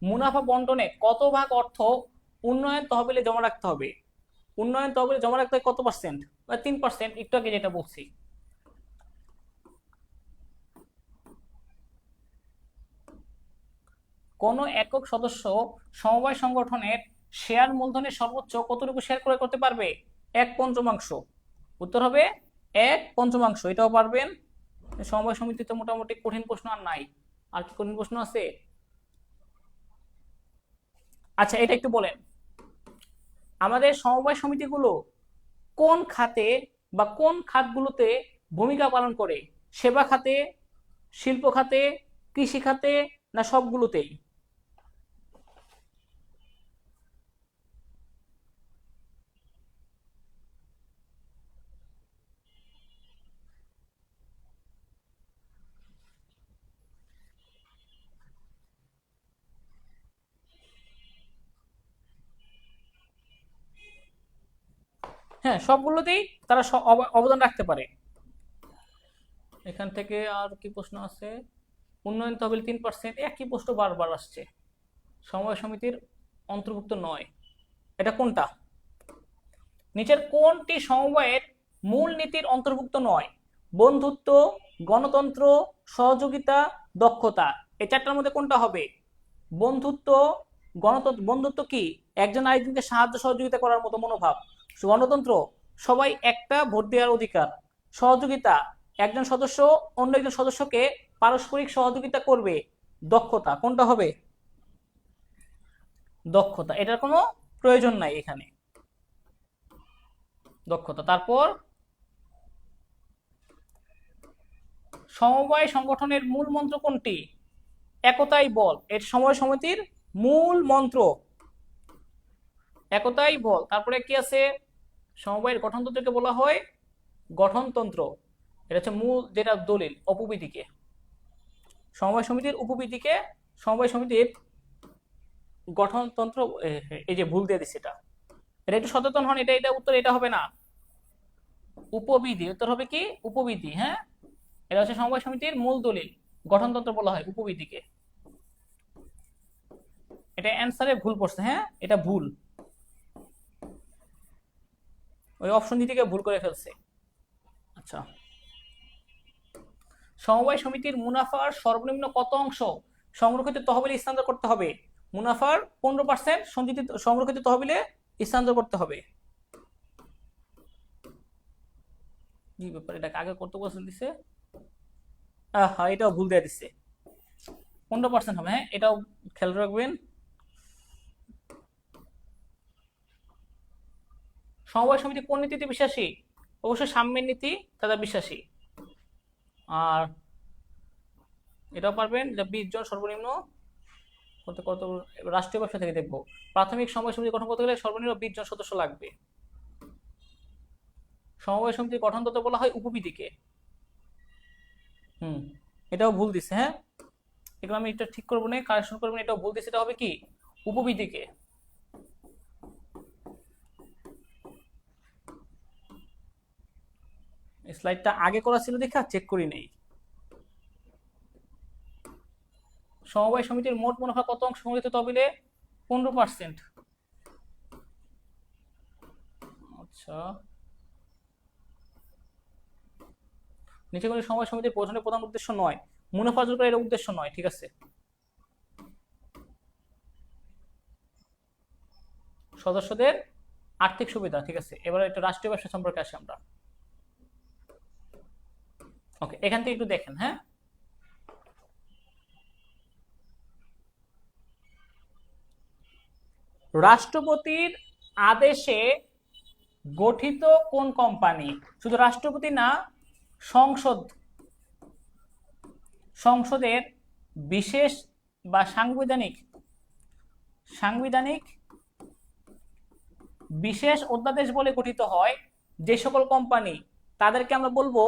মুনাফা বন্টনে কত ভাগ অর্থ উন্নয়ন তহবিলে জমা রাখতে হবে? উন্নয়ন তহবিলে জমা রাখতে হয় কত পার্সেন্ট? 3%, একটু আগে যেটা বলছি। কোন একক সদস্য সমবায় সংগঠনের শেয়ার মূলধনের সর্বোচ্চ কতটুকু শেয়ার ক্রয় করতে পারবে? 1/5। উত্তর হবে 1/5। এটাও পারবেন। সমবায় সমিতিতে মোটামুটি কঠিন প্রশ্ন আর নাই। আর কি কঠিন প্রশ্ন আছে? আচ্ছা, এটা একটু বলেন, আমাদের সমবায় সমিতিগুলো কোন খাতে বা কোন খাতগুলোতে ভূমিকা পালন করে? সেবা খাতে, শিল্প খাতে, কৃষি খাতে, না সবগুলোতেই? হ্যাঁ, সবগুলোতেই তারা অবদান রাখতে পারে। এখান থেকে আর কি প্রশ্ন আছে? উন্নয়ন তহবিল 3%, একই প্রশ্ন বারবার আসছে, সমবায় সমিতির অন্তর্ভুক্ত নয়। এটা কোনটা? নিচের কোনটি সমবায়ের মূল নীতির অন্তর্ভুক্ত নয়? বন্ধুত্ব, গণতন্ত্র, সহযোগিতা, দক্ষতা। এই চারটার মধ্যে কোনটা হবে? বন্ধুত্ব, গণতন্ত্র। বন্ধুত্ব কি? একজন আরেকজনকে সাহায্য সহযোগিতা করার মতো মনোভাব। গণতন্ত্র, সবাই একটা ভোট দেওয়ার অধিকার। সহযোগিতা, একজন সদস্য অন্য একজন সদস্যকে পারস্পরিক সহযোগিতা করবে। দক্ষতা, কোনটা হবে? দক্ষতা, এটার কোনো প্রয়োজন নাই এখানে। দক্ষতা। তারপর সমবায় সংগঠনের মূল মন্ত্র কোনটি? একতাই বল। এর সমবায় সমিতির মূল মন্ত্র একতাই বল। তারপরে কি আছে? সমবায়ের গঠনতন্ত্রকে বলা হয় গঠনতন্ত্র। এটা হচ্ছে মূল, যেটা দলিল উপবিধিকে। সমবায় সমিতির উপবিধিকে সমবায় সমিতির গঠনতন্ত্র। এই যে ভুল দিয়ে দিচ্ছে এটা, এটা একটু সচেতন হন। এটা উত্তর এটা হবে না, উপবিধি। উত্তর হবে কি? উপবিধি। হ্যাঁ, এটা হচ্ছে সমবায় সমিতির মূল দলিল, গঠনতন্ত্র বলা হয় উপবিধিকে। এটা অ্যান্সারে ভুল পড়ছে। হ্যাঁ, এটা ভুল, ওই অপশন ডি থেকে ভুল করে ফেলছে। আচ্ছা, সমবায় সমিতির মুনাফার সর্বনিম্ন কত অংশ সংরক্ষিত তহবিলে স্থানান্তর করতে হবে? মুনাফার 15% সংরক্ষিত তহবিলে স্থানান্তর করতে হবে। কি ব্যাপার, এটাকে আগে কত পার্সেন্ট দিছে? হ্যাঁ, এটাও ভুল দিয়ে দিচ্ছে। 15% হবে। হ্যাঁ, এটাও খেয়াল রাখবেন। সমবায় সমিতি কোন নীতিতে বিশ্বাসী? অবশ্যই সাম্যের নীতি তারা বিশ্বাসী। আর এটাও পারবেন যে 20 জন সর্বনিম্ন কত কত। রাষ্ট্রীয় ব্যবসা থেকে দেখবো, প্রাথমিক সমবায় সমিতি গঠন করতে গেলে সর্বনিম্ন 20 জন সদস্য লাগবে। সমবায় সমিতির গঠনতন্ত্র বলা হয় উপবিধিকে। এটাও ভুল দিচ্ছে। হ্যাঁ, এগুলো আমি এটা ঠিক করবো না, কারেকশন করবো না। এটাও ভুল দিচ্ছে, এটা হবে কি? উপবিধিকে। স্লাইডটা আগে করা ছিল দেখা চেক করি নেই। সমবায় সমিতির মোট মুনাফা কত অংশ সংরক্ষিত তহবিলে? 15%। আচ্ছা, নিচে কোনো সমবায় সমিতির প্রধানের প্রধান উদ্দেশ্য নয়, মুনাফা অর্জন করা এর উদ্দেশ্য নয়। ঠিক আছে, সদস্যদের আর্থিক সুবিধা। ঠিক আছে, এবার একটা রাষ্ট্রীয় ব্যবসা সম্পর্কে আসি আমরা। ওকে, এখান থেকে একটু দেখেন। হ্যাঁ, রাষ্ট্রপতির আদেশে গঠিত কোন কোম্পানি? শুধু রাষ্ট্রপতি না, সংসদের বিশেষ বা সাংবিধানিক বিশেষ অধ্যাদেশ বলে গঠিত হয় যে সকল কোম্পানি, তাদেরকে আমরা বলবো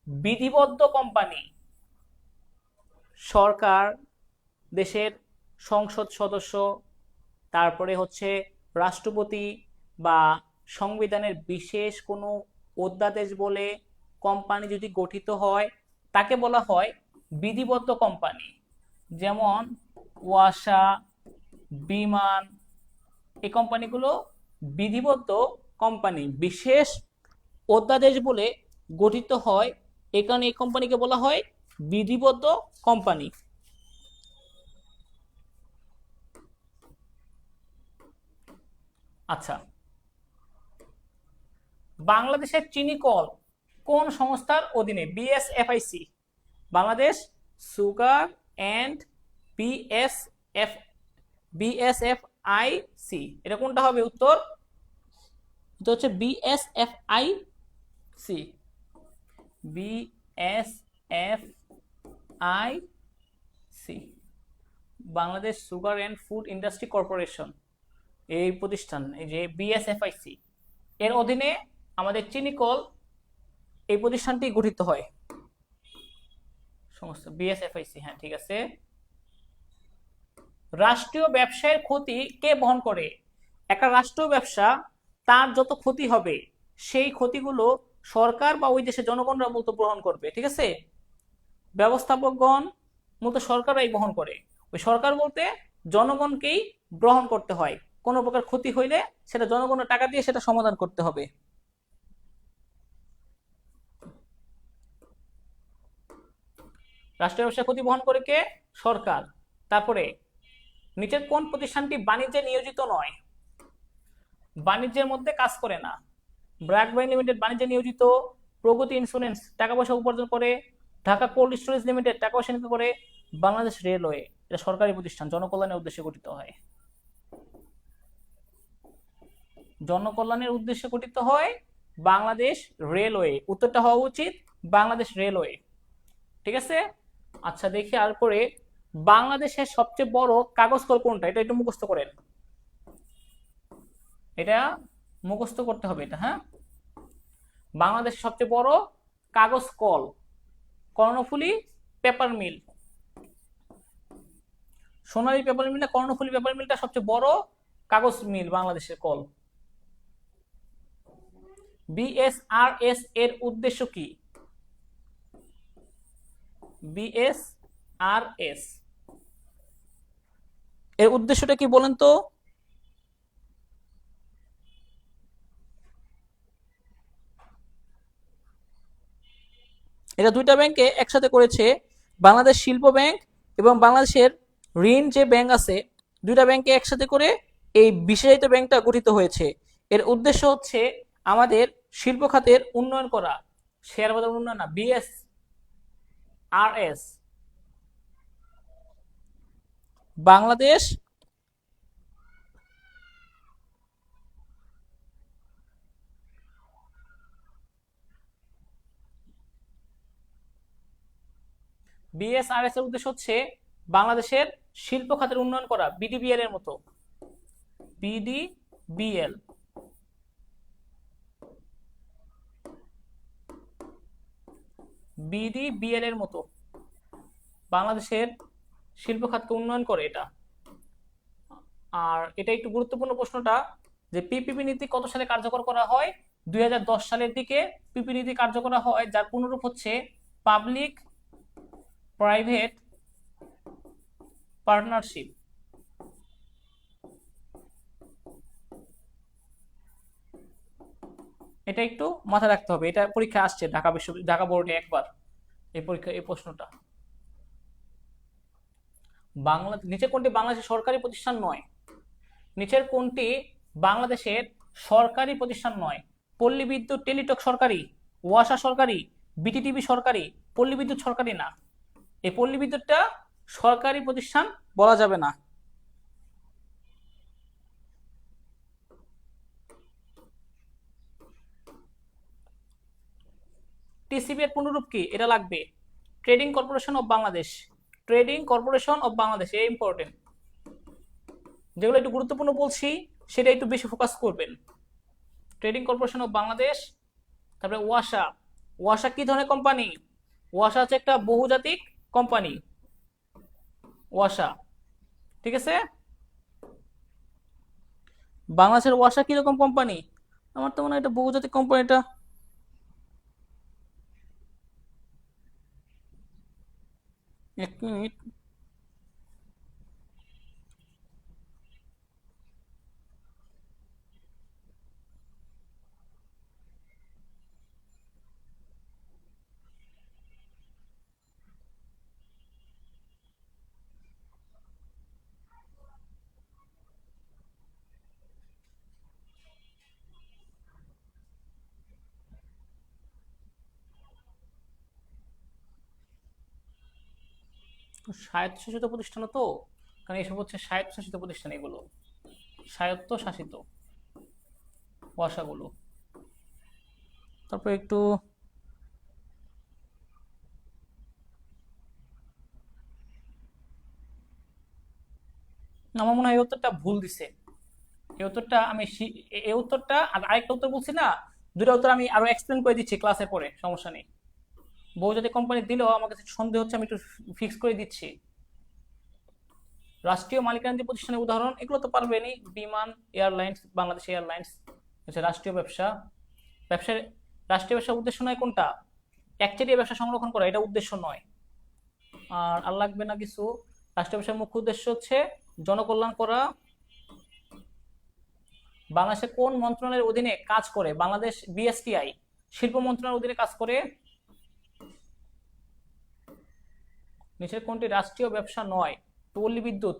বিধিবদ্ধ কোম্পানি। সরকার, দেশের সংসদ সদস্য, তারপরে হচ্ছে রাষ্ট্রপতি বা সংবিধানের বিশেষ কোনো অধ্যাদেশ বলে কোম্পানি যদি গঠিত হয়, তাকে বলা হয় বিধিবদ্ধ কোম্পানি। যেমন ওয়াসা, বিমান, এই কোম্পানিগুলো বিধিবদ্ধ কোম্পানি, বিশেষ অধ্যাদেশ বলে গঠিত হয়, এই কারণে এই কোম্পানিকে বলা হয় বিধিবদ্ধ কোম্পানি। আচ্ছা, বাংলাদেশের চিনি কল কোন সংস্থার অধীনে? BSFIC, Bangladesh sugar and BSFIC. এটা কোনটা হবে উত্তর? এটা হচ্ছে BSFIC. BSFIC, Bangladesh sugar and food industry corporation. এই প্রতিষ্ঠান, এই যে বিএসএফআইসি, এর অধীনে আমাদের চিনিকল এই প্রতিষ্ঠানটি গঠিত হয়। সমস্ত বিএসএফআইসি। হ্যাঁ, ঠিক আছে। রাষ্ট্রীয় ব্যবসায়ের ক্ষতি কে বহন করে? একটা রাষ্ট্রীয় ব্যবসা, তার যত ক্ষতি হবে সেই ক্ষতিগুলো সরকার বা ওই দেশের জনগণরা মূলত গ্রহণ করবে। ঠিক আছে, ব্যবস্থাপকগণ মূলত সরকারই বহন করে। ওই সরকার বলতে জনগণকেই গ্রহণ করতে হয়। কোনো প্রকার ক্ষতি হইলে সেটা জনগণের টাকা দিয়ে সেটা সমাধান করতে হবে। রাষ্ট্রীয় ব্যবসায় ক্ষতি বহন করে কে? সরকার। তারপরে নিচের কোন প্রতিষ্ঠানটি বাণিজ্যে নিয়োজিত নয়? বাণিজ্যের মধ্যে কাজ করে না। ব্র্যাক বাইন লিমিটেড বাণিজ্যে নিয়োজিত, প্রগতি ইন্স্যুরেন্স টাকা পয়সা উপার্জন করে, ঢাকা কোল্ড স্টোরেজ লিমিটেড টাকা পয়সা নিতে করে, বাংলাদেশ রেলওয়ে এটা সরকারি প্রতিষ্ঠান, জনকল্যাণের উদ্দেশ্যে গঠিত হয়। জনকল্যাণের উদ্দেশ্যে গঠিত হয় বাংলাদেশ রেলওয়ে। উত্তরটা হওয়া উচিত বাংলাদেশ রেলওয়ে। ঠিক আছে। আচ্ছা দেখি আর করে, বাংলাদেশের সবচেয়ে বড় কাগজ কল কোনটা? এটা একটু মুখস্থ করেন, এটা মুখস্থ করতে হবে এটা। হ্যাঁ, বাংলাদেশের সবচেয়ে বড় কাগজ কল কর্ণফুলী পেপার মিল। সোনালী পেপার মিল না কর্ণফুলী পেপার মিলটা সবচেয়ে বড় কাগজ মিল বাংলাদেশের কল। বিএসআরএস এর উদ্দেশ্য কি? বিএসআরএস এর উদ্দেশ্যটা কি বলেন তো? এটা দুইটা ব্যাংকে একসাথে করেছে, বাংলাদেশ শিল্প ব্যাংক এবং বাংলাদেশের ঋণ যে ব্যাংক আছে, দুইটা ব্যাংকে একসাথে করে এই বিশেষায়িত ব্যাংকটা গঠিত হয়েছে। এর উদ্দেশ্য হচ্ছে আমাদের শিল্প খাতের উন্নয়ন করা, শেয়ার বাজার উন্নয়ন না। বিএসআরএস বাংলাদেশ বিএসআরএস এর উদ্দেশ্য হচ্ছে বাংলাদেশের শিল্প খাতের উন্নয়ন করা, বিডিবিএল এর মতো। বিডিবিএল বিডিবিএল এর মতো বাংলাদেশের শিল্প খাতকে উন্নয়ন করে এটা। আর এটা একটু গুরুত্বপূর্ণ প্রশ্নটা, যে পিপিপি নীতি কত সালে কার্যকর করা হয়? 2010 সালের দিকে পিপি নীতি কার্যকর করা হয়, যার পূর্ণরূপ হচ্ছে পাবলিক প্রাইভেট পার্টনারশিপ। এটা একটু মাথায় রাখতে হবে, এটা পরীক্ষা আসছে ঢাকা বোর্ডে একবার এই পরীক্ষা এই প্রশ্নটা। নিচের কোনটি বাংলাদেশের সরকারি প্রতিষ্ঠান নয়? নিচের কোনটি বাংলাদেশের সরকারি প্রতিষ্ঠান নয়? পল্লী বিদ্যুৎ টেলিটক সরকারি, ওয়াসা সরকারি, বিটিটিভি সরকারি, পল্লী বিদ্যুৎ সরকারি না। এই পল্লী বিদ্যুৎটা সরকারি প্রতিষ্ঠান বলা যাবে না। টিসিবি এর পুনরূপ কি? এটা লাগবে, trading corporation of Bangladesh. Trading corporation of Bangladesh, এই ইম্পর্টেন্ট। যেগুলো একটু গুরুত্বপূর্ণ বলছি সেটা একটু বেশি ফোকাস করবেন। Trading corporation of Bangladesh. তারপরে ওয়াসা। ওয়াসা কি ধরনের কোম্পানি? ওয়াসা হচ্ছে একটা বহুজাতিক কোম্পানি, ওয়াসা। ঠিক আছে। বাংলাদেশের ওয়াসা কিরকম কোম্পানি? আমার তো মনে হয় এটা বহুজাতিক কোম্পানিটা। এক মিনিট। স্বায়ত্তশাসিত প্রতিষ্ঠান তো, কারণ এসব হচ্ছে স্বায়ত্তশাসিত প্রতিষ্ঠান, এগুলো স্বায়ত্তশাসিত ওয়াসাগুলো। তারপর একটু আমার মনে হয় এই উত্তরটা ভুল দিছে। এই উত্তরটা আমি এই উত্তরটা আর আরেকটা উত্তর বলছি না, দুটো উত্তর আমি আরো এক্সপ্লেন করে দিচ্ছি ক্লাসে পরে, সমস্যা নেই। বহুজাতিক কোম্পানি দিলেও আমার কাছে সন্দেহ হচ্ছে, আমি একটু ফিক্স করে দিচ্ছি। রাষ্ট্রীয় মালিকানাধীন প্রতিষ্ঠানের উদাহরণ এগুলো তো পারবেনই, বিমান, এয়ারলাইন্স, বাংলাদেশ এয়ারলাইন্স হচ্ছে রাষ্ট্রীয় ব্যবসা। ব্যবসার রাষ্ট্রীয় ব্যবসার উদ্দেশ্য নয় কোনটা? একচেটিয়া ব্যবসা সংরক্ষণ করা, এটা উদ্দেশ্য নয়। আর লাগবে না কিছু। রাষ্ট্রীয় ব্যবসার মুখ্য উদ্দেশ্য হচ্ছে জনকল্যাণ করা। বাংলাদেশের কোন মন্ত্রণালয়ের অধীনে কাজ করে? বাংলাদেশ বিএসটিআই শিল্প মন্ত্রণালয়ের অধীনে কাজ করে। নিচের কোনটি রাষ্ট্রীয় ব্যবসা নয়? পল্লী বিদ্যুৎ,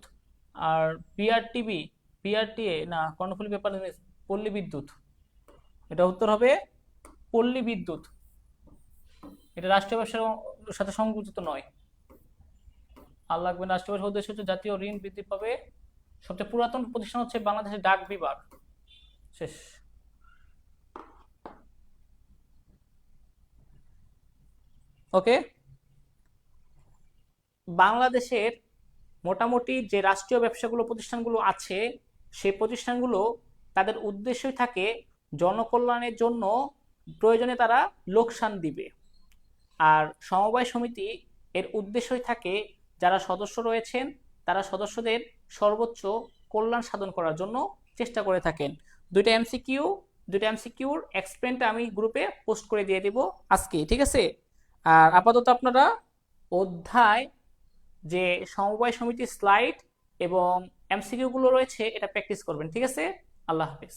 আর পিআরটিবি, পিআরটিএ, না কর্ণফুলী পেপার মিলস, পল্লী বিদ্যুৎ। এটা উত্তর হবে পল্লী বিদ্যুৎ। এটা রাষ্ট্রীয় ব্যবসার সাথে সংযুক্ত নয়। আর লাগবে না। রাষ্ট্রীয় ব্যবসার উদ্দেশ্য হচ্ছে জাতীয় ঋণ বৃদ্ধি পাবে। সবচেয়ে পুরাতন প্রতিষ্ঠান হচ্ছে বাংলাদেশের ডাক বিভাগ। শেষ। ওকে, বাংলাদেশের মোটামুটি যে রাষ্ট্রীয় ব্যবসাগুলো প্রতিষ্ঠানগুলো আছে, সেই প্রতিষ্ঠানগুলো তাদের উদ্দেশ্যই থাকে জনকল্যাণের জন্য, প্রয়োজনে তারা লোকসান দিবে। আর সমবায় সমিতি এর উদ্দেশ্যই থাকে যারা সদস্য রয়েছেন তারা সদস্যদের সর্বোচ্চ কল্যাণ সাধন করার জন্য চেষ্টা করে থাকেন। দুইটা এমসিকিউর এক্সপ্লেনটা আমি গ্রুপে পোস্ট করে দিয়ে দিব আজকে, ঠিক আছে? আর আপাতত আপনারা অধ্যায় যে সমবায় সমিতির স্লাইড এবং এমসিকিউ গুলো রয়েছে এটা প্র্যাকটিস করবেন, ঠিক আছে? আল্লাহ হাফেজ।